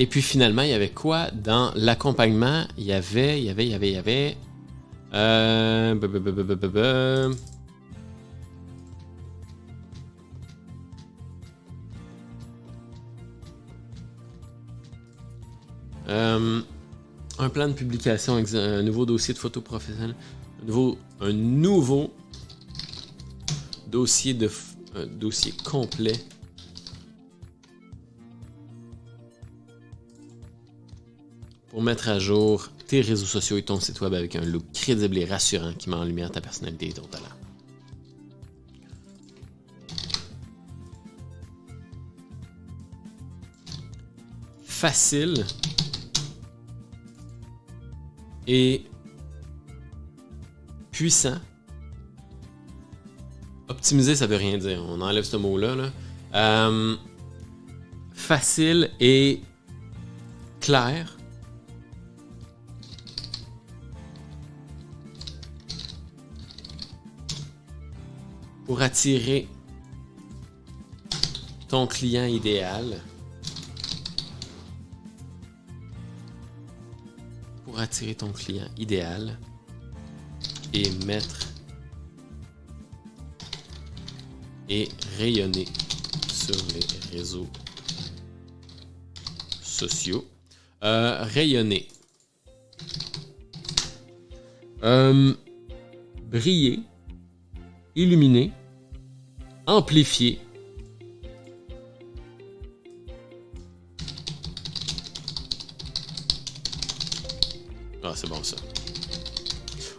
Et puis finalement, il y avait quoi dans l'accompagnement? Il y avait... un plan de publication, un nouveau dossier de photo professionnelle, un nouveau dossier dossier complet. Pour mettre à jour tes réseaux sociaux et ton site web avec un look crédible et rassurant qui met en lumière ta personnalité et ton talent. Facile et puissant. Optimiser, ça veut rien dire. On enlève ce mot-là. Là. Facile et clair. Pour attirer ton client idéal. Pour attirer ton client idéal et mettre et rayonner sur les réseaux sociaux. Rayonner. Briller. Illuminer. Amplifier. Ah, c'est bon ça.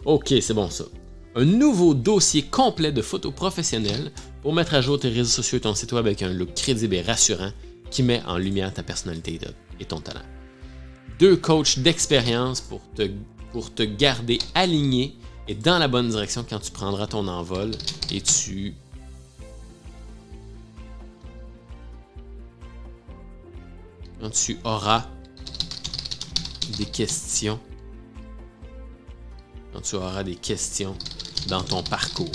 Ok, c'est bon ça. Un nouveau dossier complet de photos professionnelles pour mettre à jour tes réseaux sociaux et ton site web avec un look crédible et rassurant qui met en lumière ta personnalité et ton talent. 2 coachs d'expérience pour te garder aligné et dans la bonne direction quand tu prendras ton envol et quand tu auras des questions. Quand tu auras des questions dans ton parcours.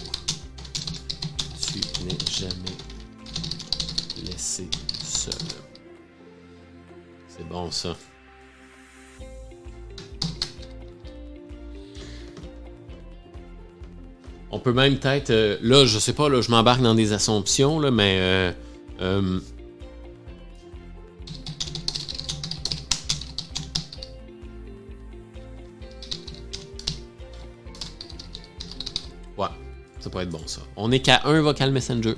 Tu n'es jamais laissé seul. C'est bon ça. On peut même peut-être... là, je sais pas, là, je m'embarque dans des assumptions, là, mais... ouais, ça pourrait être bon ça. On n'est qu'à un vocal messenger.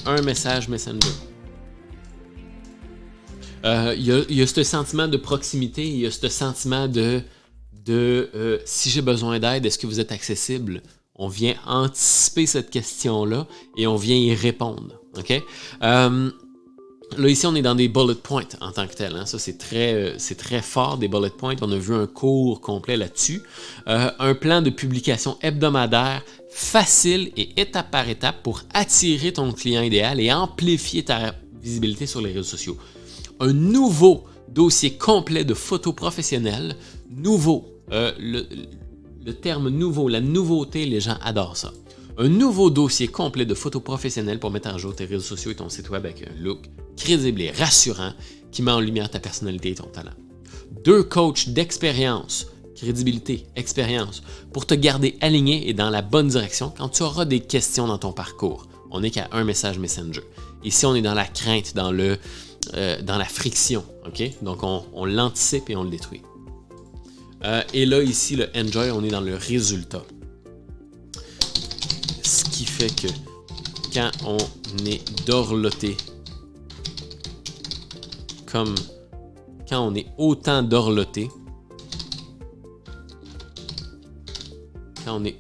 Un message messenger. Il y a ce sentiment de proximité, il y a ce sentiment de si j'ai besoin d'aide, est-ce que vous êtes accessible? On vient anticiper cette question-là et on vient y répondre. OK? Là, ici, on est dans des bullet points en tant que tel. Hein. Ça, c'est très fort, des bullet points. On a vu un cours complet là-dessus. Un plan de publication hebdomadaire facile et étape par étape pour attirer ton client idéal et amplifier ta visibilité sur les réseaux sociaux. Un nouveau dossier complet de photos professionnelles. Nouveau. Le terme nouveau, la nouveauté, les gens adorent ça. Un nouveau dossier complet de photos professionnelles pour mettre à jour tes réseaux sociaux et ton site web avec un look crédible et rassurant qui met en lumière ta personnalité et ton talent. 2 coachs d'expérience, crédibilité, expérience, pour te garder aligné et dans la bonne direction quand tu auras des questions dans ton parcours. On n'est qu'à un message Messenger. Ici, on est dans la crainte, dans la friction. Okay? Donc, on l'anticipe et on le détruit. Et là, ici, le enjoy, on est dans le résultat. Ce qui fait que quand on est dorloté, comme quand on est autant dorloté, et quand on est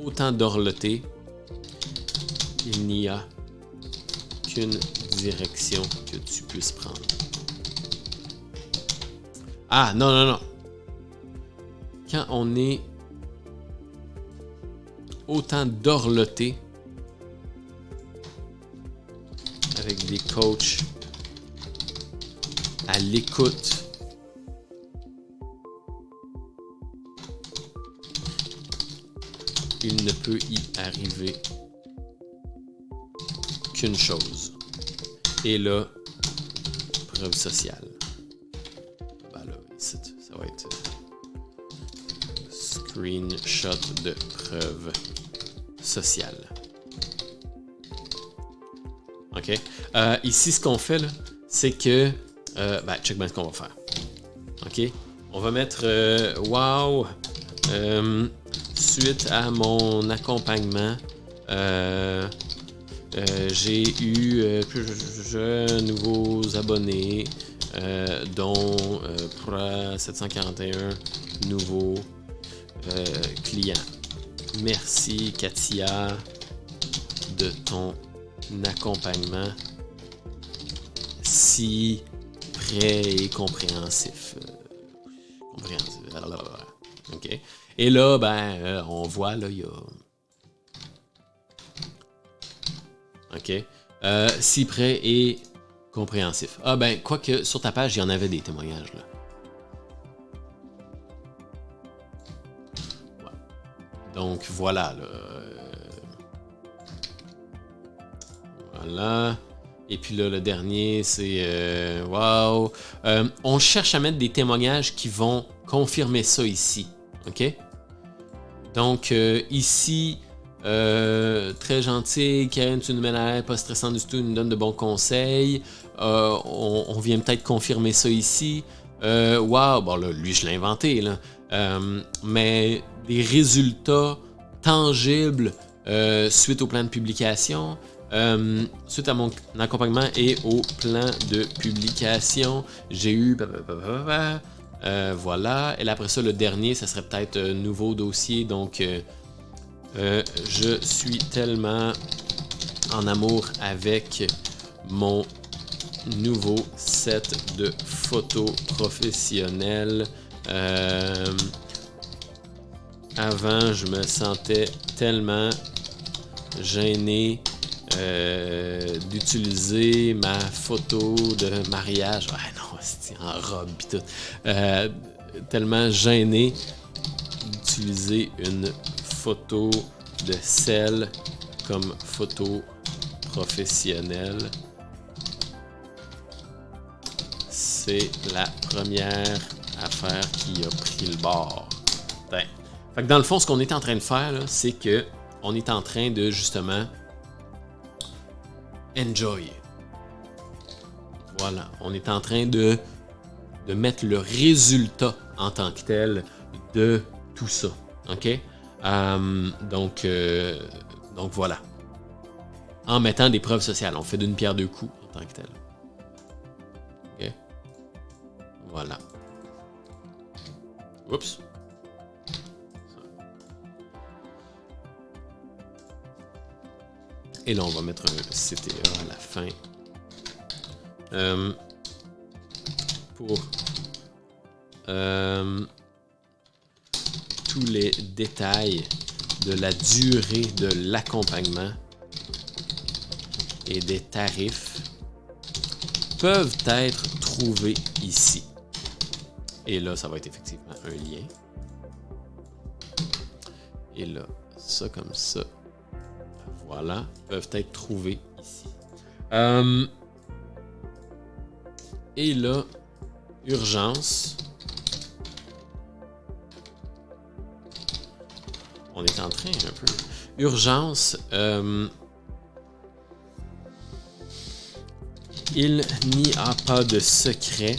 autant dorloté, il n'y a qu'une direction que tu puisses prendre. Ah, non. Quand on est autant dorloté avec des coachs à l'écoute, il ne peut y arriver qu'une chose. Et là, preuve sociale. Ben là, ici, ça va être screenshot de preuve sociale. OK? Ici, ce qu'on fait, là, c'est que... check bien ce qu'on va faire. OK? On va mettre wow! Suite à mon accompagnement, j'ai eu nouveaux abonnés, dont 741 nouveaux clients. Merci Katia de ton accompagnement si prêt et compréhensif. OK. Et là, on voit, là, il y a... OK. Si prêt et compréhensif. Ah quoique, sur ta page, il y en avait des témoignages, là. Ouais. Donc, voilà, là. Voilà. Et puis là, le dernier, c'est... wow! On cherche à mettre des témoignages qui vont confirmer ça ici. OK? Donc, ici... très gentil, Karen, tu nous mets à l'aise, pas stressant du tout, nous donne de bons conseils. On vient peut-être confirmer ça ici. Wow, bon là, lui je l'ai inventé là. Mais des résultats tangibles suite au plan de publication. Suite à mon accompagnement et au plan de publication, j'ai eu... voilà. Et après ça, le dernier, ça serait peut-être nouveau dossier. Donc, je suis tellement en amour avec mon nouveau set de photos professionnelles. Avant, je me sentais tellement gêné d'utiliser ma photo de mariage. Ah non, c'est en robe et tout. Tellement gêné d'utiliser une photo de celle comme photo professionnelle. C'est la première affaire qui a pris le bord. Ben. Fait que dans le fond, ce qu'on est en train de faire, c'est que on est en train de justement enjoy. Voilà, on est en train de mettre le résultat en tant que tel de tout ça. OK? Donc voilà. En mettant des preuves sociales. On fait d'une pierre deux coups en tant que tel. OK? Voilà. Oups. Et là, on va mettre un CTA à la fin. Pour tous les détails de la durée de l'accompagnement et des tarifs peuvent être trouvés ici. Et là, ça va être effectivement un lien. Et là, ça comme ça. Voilà, peuvent être trouvés ici. Et là, urgence. On est en train un peu. Urgence. Il n'y a pas de secret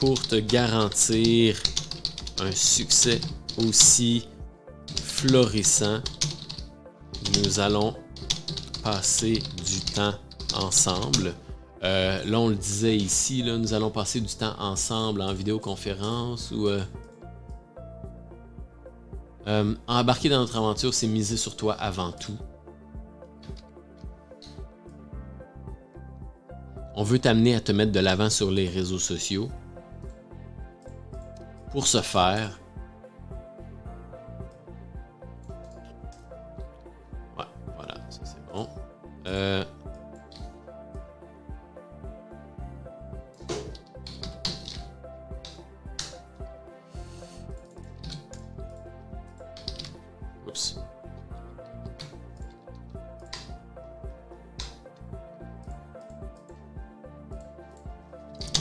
pour te garantir un succès aussi florissant. Nous allons passer du temps ensemble. Là, on le disait ici, là, nous allons passer du temps ensemble en vidéoconférence ou... embarquer dans notre aventure, c'est miser sur toi avant tout. On veut t'amener à te mettre de l'avant sur les réseaux sociaux. Pour ce faire, ouais, voilà, ça c'est bon. Oups.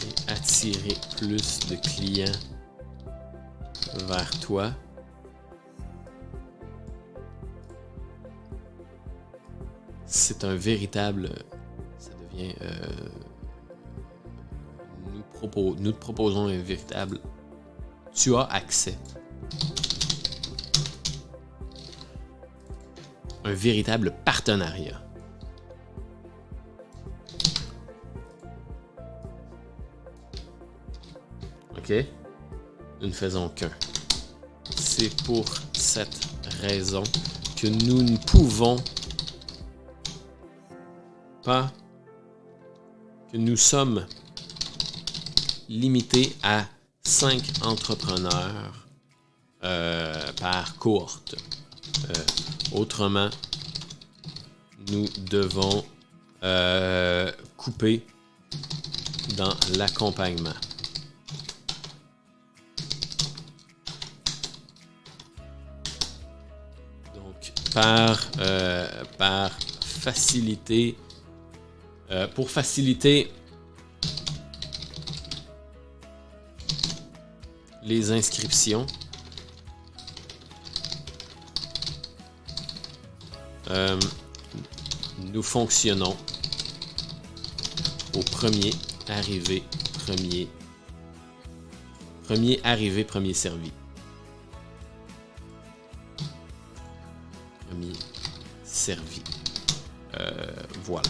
Et attirer plus de clients vers toi. C'est un véritable... Ça devient... nous te proposons un véritable... Tu as accès. Un véritable partenariat. OK? Nous ne faisons qu'un. C'est pour cette raison que nous ne pouvons pas, que nous sommes limités à 5 entrepreneurs par cohorte. Autrement, nous devons couper dans l'accompagnement. Donc, par faciliter, pour faciliter les inscriptions, nous fonctionnons au premier arrivé, premier servi. Premier servi. Voilà.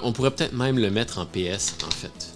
On pourrait peut-être même le mettre en PS, en fait.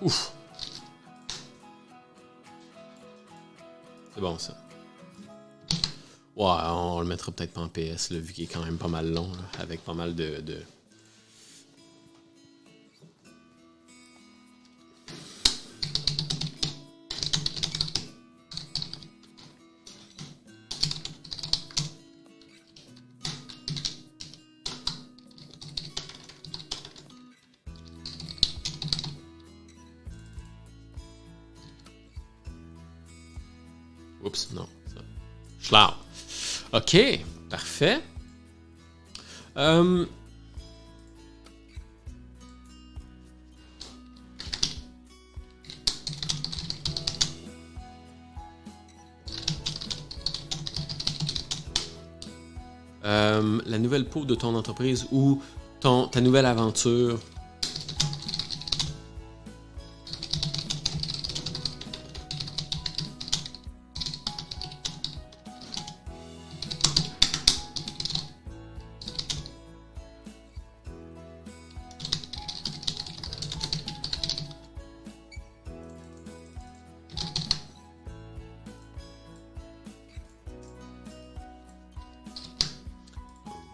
Ouf. C'est bon, ça. Ouais, on le mettra peut-être pas en PS, là, vu qu'il est quand même pas mal long, là, avec pas mal de... Oups, non. Schlau. OK, parfait. La nouvelle peau de ton entreprise ou ta nouvelle aventure.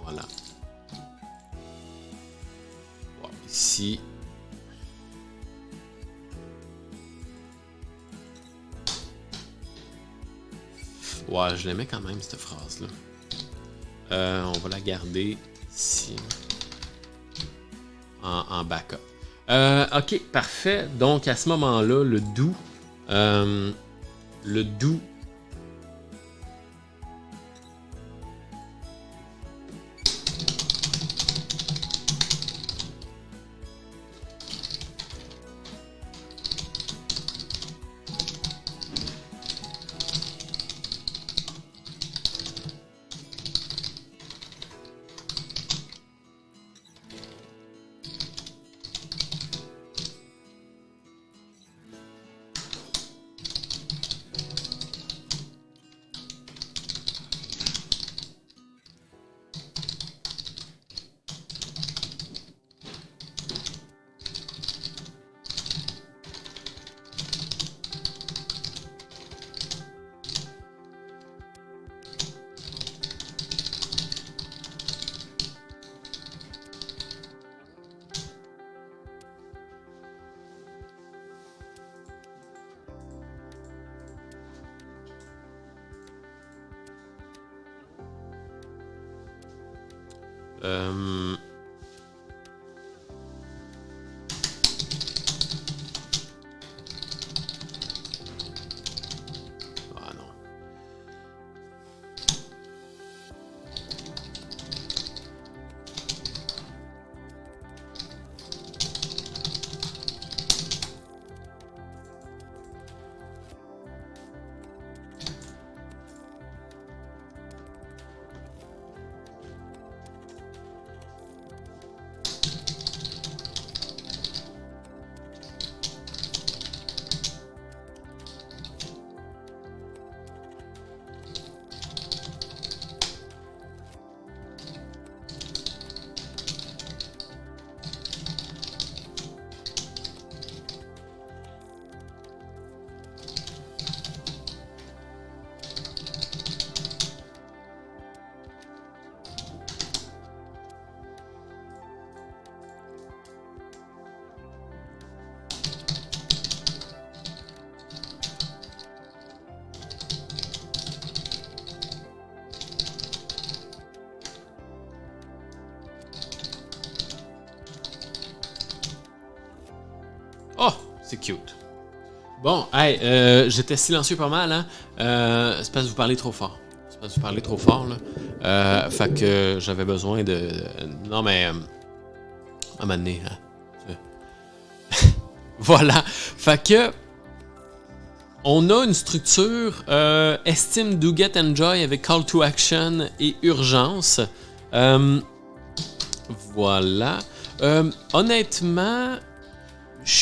Voilà. Bon, ici. Ouais, je l'aimais quand même, cette phrase-là. On va la garder ici. En backup. OK, parfait. Donc, à ce moment-là, le doux... le doux... Ah non. C'est cute. Bon, hey, j'étais silencieux pas mal, hein. C'est parce que vous parlez trop fort. C'est parce que vous parlez trop fort, là. Fait que j'avais besoin de... Non, mais... à un moment donné, hein. Voilà. Fait que... On a une structure Estime, Do, Get, Enjoy avec Call to Action et Urgence. Voilà. Honnêtement, je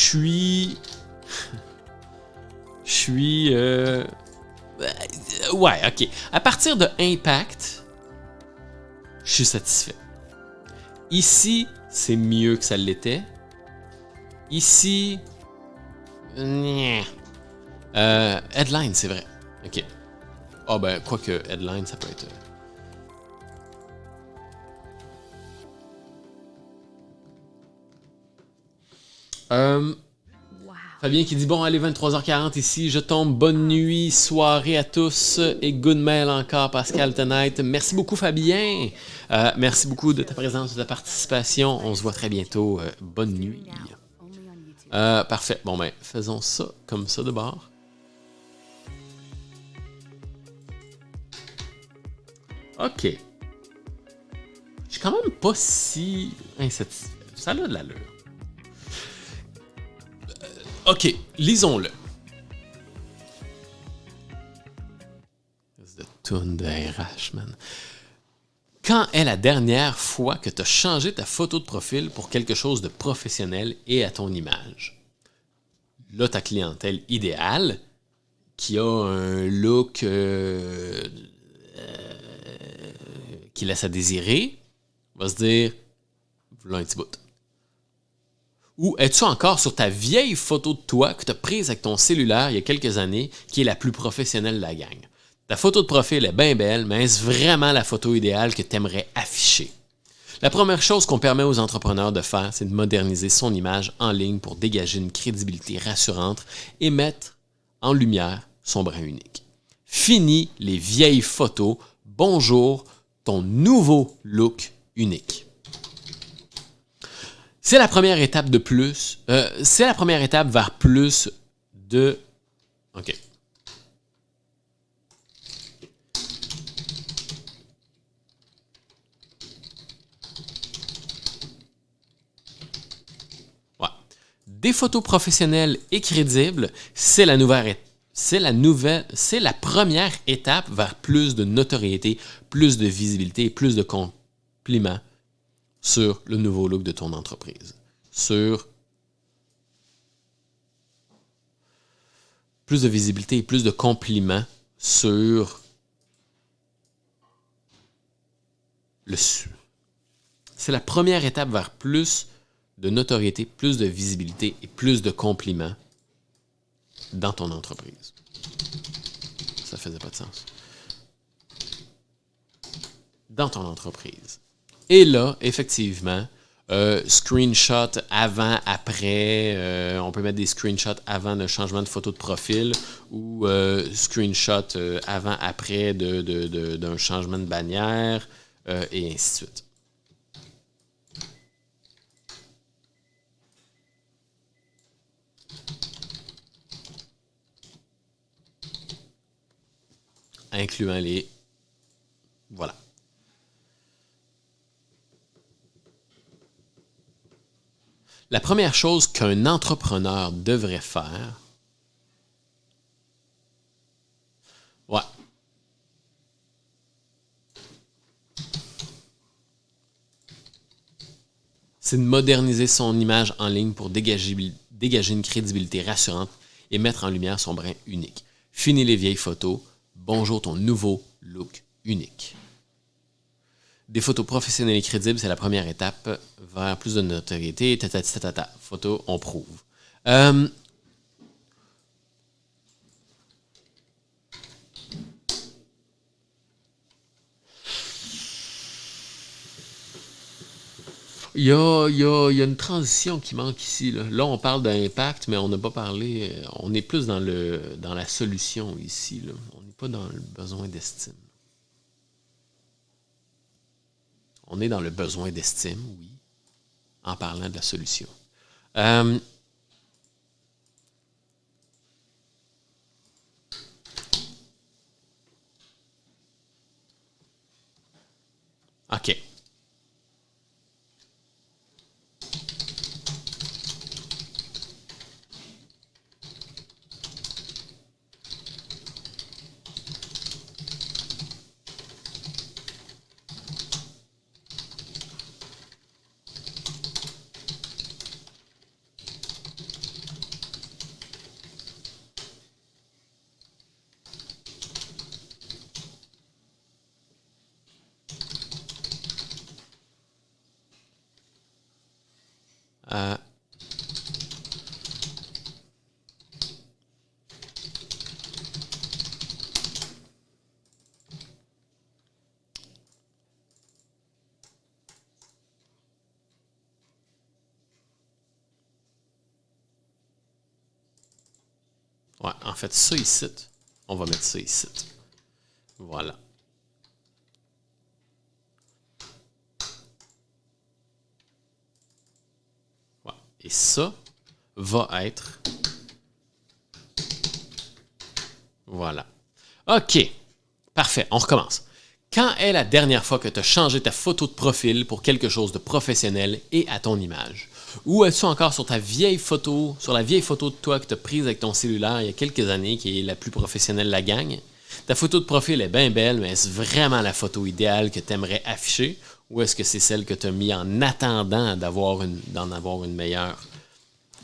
suis... Ouais, ok. À partir de Impact, je suis satisfait. Ici, c'est mieux que ça l'était. Ici... Headline, c'est vrai. Ok. Ah ben, quoique Headline, ça peut être... Fabien qui dit bon, allez, 23h40 ici, je tombe. Bonne nuit, soirée à tous et good mail encore, Pascal Tonight. Merci beaucoup, Fabien. Merci beaucoup de ta présence, de ta participation. On se voit très bientôt. Bonne nuit. Parfait. Bon, ben, faisons ça comme ça de bord. Ok. Je suis quand même pas si insatisfait. Ça a de l'allure. Ok, lisons-le. C'est de toune de RH, man. Quand est la dernière fois que tu as changé ta photo de profil pour quelque chose de professionnel et à ton image? Là, ta clientèle idéale, qui a un look qui laisse à désirer, va se dire, voilà un petit bout. Ou es-tu encore sur ta vieille photo de toi que tu as prise avec ton cellulaire il y a quelques années, qui est la plus professionnelle de la gang? Ta photo de profil est bien belle, mais est-ce vraiment la photo idéale que tu aimerais afficher? La première chose qu'on permet aux entrepreneurs de faire, c'est de moderniser son image en ligne pour dégager une crédibilité rassurante et mettre en lumière son brin unique. Fini les vieilles photos. Bonjour, ton nouveau look unique. C'est la première étape de plus. C'est la première étape vers plus de... OK. Ouais. Des photos professionnelles et crédibles, c'est la première étape vers plus de notoriété, plus de visibilité et plus de compliments sur le nouveau look de ton entreprise. Sur plus de visibilité et plus de compliments sur le... C'est la première étape vers plus de notoriété, plus de visibilité et plus de compliments dans ton entreprise. Ça faisait pas de sens. Dans ton entreprise. Et là, effectivement, screenshot avant, après, on peut mettre des screenshots avant le changement de photo de profil ou screenshot avant, après d'un changement de bannière et ainsi de suite. Incluant les... Voilà. La première chose qu'un entrepreneur devrait faire, ouais, c'est de moderniser son image en ligne pour dégager une crédibilité rassurante et mettre en lumière son brin unique. Fini les vieilles photos. Bonjour ton nouveau look unique. Des photos professionnelles et crédibles, c'est la première étape vers plus de notoriété. Photo, on prouve. Il y a une transition qui manque ici. Là, on parle d'impact, mais on n'a pas parlé... On est plus dans la solution ici. Là. On n'est pas dans le besoin d'estime. On est dans le besoin d'estime, oui, en parlant de la solution. Ouais, en fait, ça ici, on va mettre ça ici. Voilà. Ouais. Et ça va être... Voilà. OK. Parfait. On recommence. Quand est la dernière fois que tu as changé ta photo de profil pour quelque chose de professionnel et à ton image? Ou es-tu encore sur ta vieille photo, sur la vieille photo de toi que tu as prise avec ton cellulaire il y a quelques années, qui est la plus professionnelle de la gang? Ta photo de profil est bien belle, mais est-ce vraiment la photo idéale que tu aimerais afficher? Ou est-ce que c'est celle que tu as mis en attendant d'en avoir une meilleure?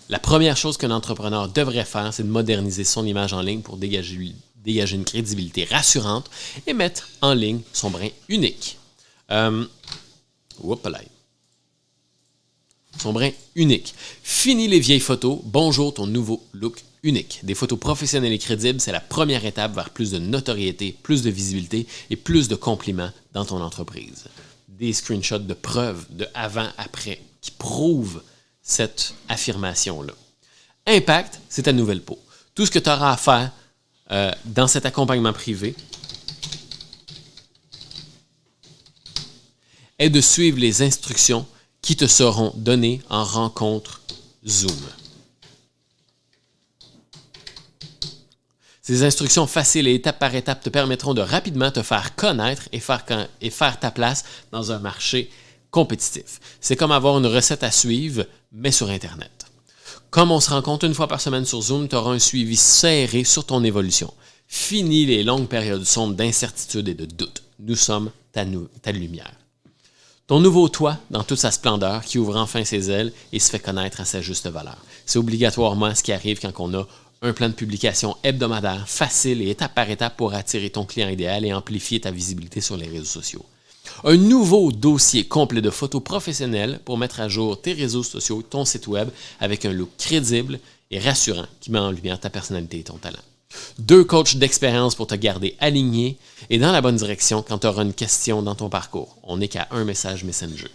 La première chose qu'un entrepreneur devrait faire, c'est de moderniser son image en ligne pour dégager une crédibilité rassurante et mettre en ligne son brin unique. Son brin unique. Fini les vieilles photos, bonjour ton nouveau look unique. Des photos professionnelles et crédibles, c'est la première étape vers plus de notoriété, plus de visibilité et plus de compliments dans ton entreprise. Des screenshots de preuves de avant-après qui prouvent cette affirmation-là. Impact, c'est ta nouvelle peau. Tout ce que tu auras à faire dans cet accompagnement privé est de suivre les instructions qui te seront données en rencontre Zoom. Ces instructions faciles et étape par étape te permettront de rapidement te faire connaître et faire ta place dans un marché compétitif. C'est comme avoir une recette à suivre, mais sur Internet. Comme on se rencontre une fois par semaine sur Zoom, tu auras un suivi serré sur ton évolution. Fini les longues périodes sombres d'incertitude et de doute. Nous sommes ta lumière. Ton nouveau toi, dans toute sa splendeur, qui ouvre enfin ses ailes et se fait connaître à sa juste valeur. C'est obligatoirement ce qui arrive quand on a un plan de publication hebdomadaire, facile et étape par étape pour attirer ton client idéal et amplifier ta visibilité sur les réseaux sociaux. Un nouveau dossier complet de photos professionnelles pour mettre à jour tes réseaux sociaux, ton site web avec un look crédible et rassurant qui met en lumière ta personnalité et ton talent. 2 coachs d'expérience pour te garder aligné et dans la bonne direction quand tu auras une question dans ton parcours. On n'est qu'à un message Messenger.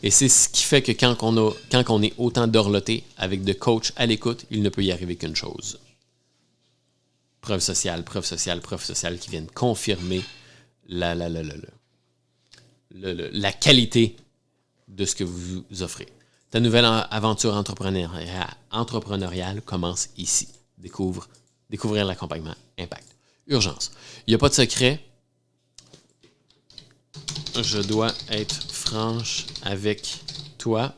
Et c'est ce qui fait que quand on est autant dorloté avec de coachs à l'écoute, il ne peut y arriver qu'une chose. Preuve sociale qui viennent confirmer la qualité de ce que vous offrez. Ta nouvelle aventure entrepreneuriale commence ici. Découvrir l'accompagnement Impact. Urgence. Il n'y a pas de secret. Je dois être franche avec toi.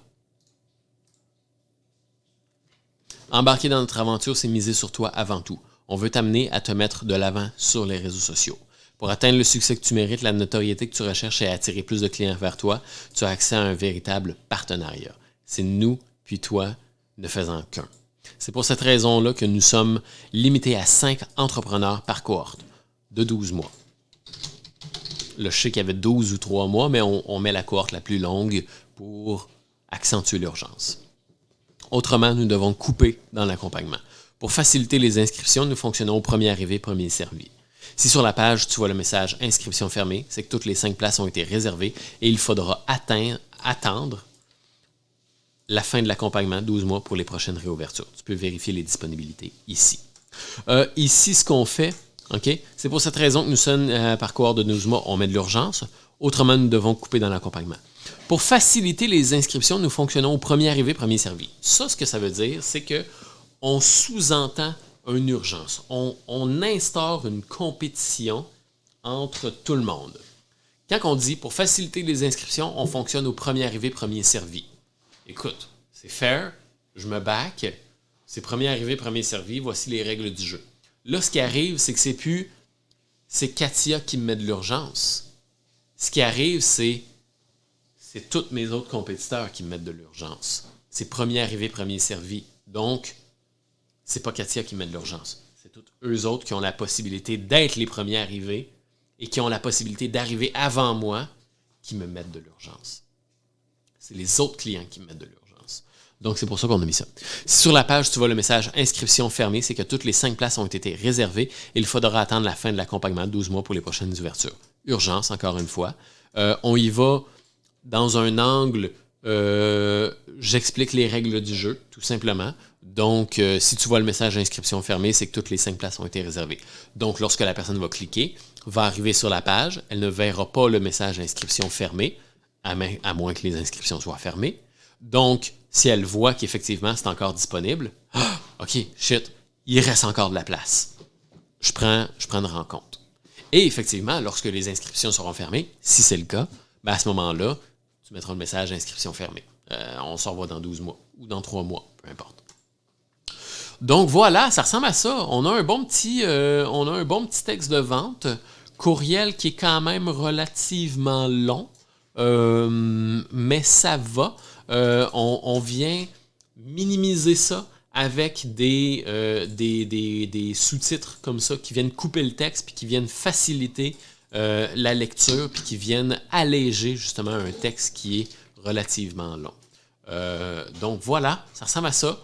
Embarquer dans notre aventure, c'est miser sur toi avant tout. On veut t'amener à te mettre de l'avant sur les réseaux sociaux. Pour atteindre le succès que tu mérites, la notoriété que tu recherches et attirer plus de clients vers toi, tu as accès à un véritable partenariat. C'est nous puis toi ne faisant qu'un. C'est pour cette raison-là que nous sommes limités à 5 entrepreneurs par cohorte de 12 mois. Là, je sais qu'il y avait 12 ou 3 mois, mais on met la cohorte la plus longue pour accentuer l'urgence. Autrement, nous devons couper dans l'accompagnement. Pour faciliter les inscriptions, nous fonctionnons au premier arrivé, premier servi. Si sur la page, tu vois le message « Inscription fermée », c'est que toutes les 5 places ont été réservées et il faudra attendre la fin de l'accompagnement, 12 mois pour les prochaines réouvertures. Tu peux vérifier les disponibilités ici. Ici, ce qu'on fait, okay, c'est pour cette raison que nous sommes par cohorte de 12 mois, on met de l'urgence. Autrement, nous devons couper dans l'accompagnement. Pour faciliter les inscriptions, nous fonctionnons au premier arrivé, premier servi. Ça, ce que ça veut dire, c'est qu'on sous-entend une urgence. On instaure une compétition entre tout le monde. Quand on dit pour faciliter les inscriptions, on fonctionne au premier arrivé, premier servi. Écoute, c'est fair, je me back, c'est premier arrivé, premier servi, voici les règles du jeu. Là, ce qui arrive, c'est que c'est Katia qui me met de l'urgence. Ce qui arrive, c'est tous mes autres compétiteurs qui me mettent de l'urgence. C'est premier arrivé, premier servi. Donc, c'est pas Katia qui me met de l'urgence. C'est tous eux autres qui ont la possibilité d'être les premiers arrivés et qui ont la possibilité d'arriver avant moi qui me mettent de l'urgence. C'est les autres clients qui mettent de l'urgence. Donc, c'est pour ça qu'on a mis ça. Si sur la page, tu vois le message « Inscription fermée », c'est que toutes les 5 places ont été réservées et il faudra attendre la fin de l'accompagnement, 12 mois pour les prochaines ouvertures. Urgence, encore une fois. On y va dans un angle, j'explique les règles du jeu, tout simplement. Donc, si tu vois le message « Inscription fermée », c'est que toutes les 5 places ont été réservées. Donc, lorsque la personne va cliquer, va arriver sur la page, elle ne verra pas le message « Inscription fermée », à moins que les inscriptions soient fermées. Donc, si elle voit qu'effectivement c'est encore disponible, OK, shit, il reste encore de la place. Je prendrai en compte. Et effectivement, lorsque les inscriptions seront fermées, si c'est le cas, ben à ce moment-là, tu mettras le message inscription fermée. On s'en revoit dans 12 mois ou dans 3 mois, peu importe. Donc voilà, ça ressemble à ça. On a un bon petit texte de vente, courriel qui est quand même relativement long, mais ça va. On vient minimiser ça avec des sous-titres comme ça qui viennent couper le texte puis qui viennent faciliter la lecture puis qui viennent alléger justement un texte qui est relativement long. Donc voilà, ça ressemble à ça.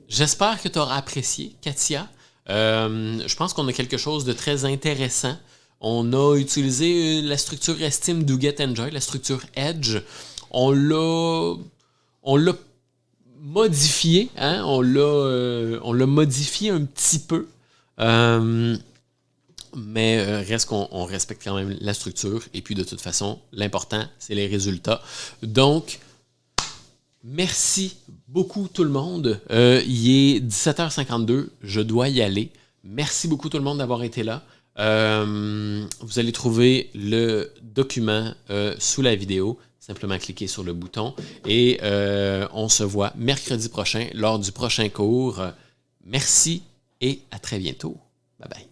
J'espère que tu auras apprécié, Katia. Je pense qu'on a quelque chose de très intéressant. On a utilisé la structure Estime, Do, Get, Enjoy, la structure Edge. On l'a modifié, hein? On l'a modifié un petit peu. Mais reste qu'on respecte quand même la structure. Et puis de toute façon, l'important, c'est les résultats. Donc, merci beaucoup tout le monde. Il est 17h52, je dois y aller. Merci beaucoup tout le monde d'avoir été là. Vous allez trouver le document sous la vidéo. Simplement cliquez sur le bouton et on se voit mercredi prochain lors du prochain cours. Merci et à très bientôt. Bye bye.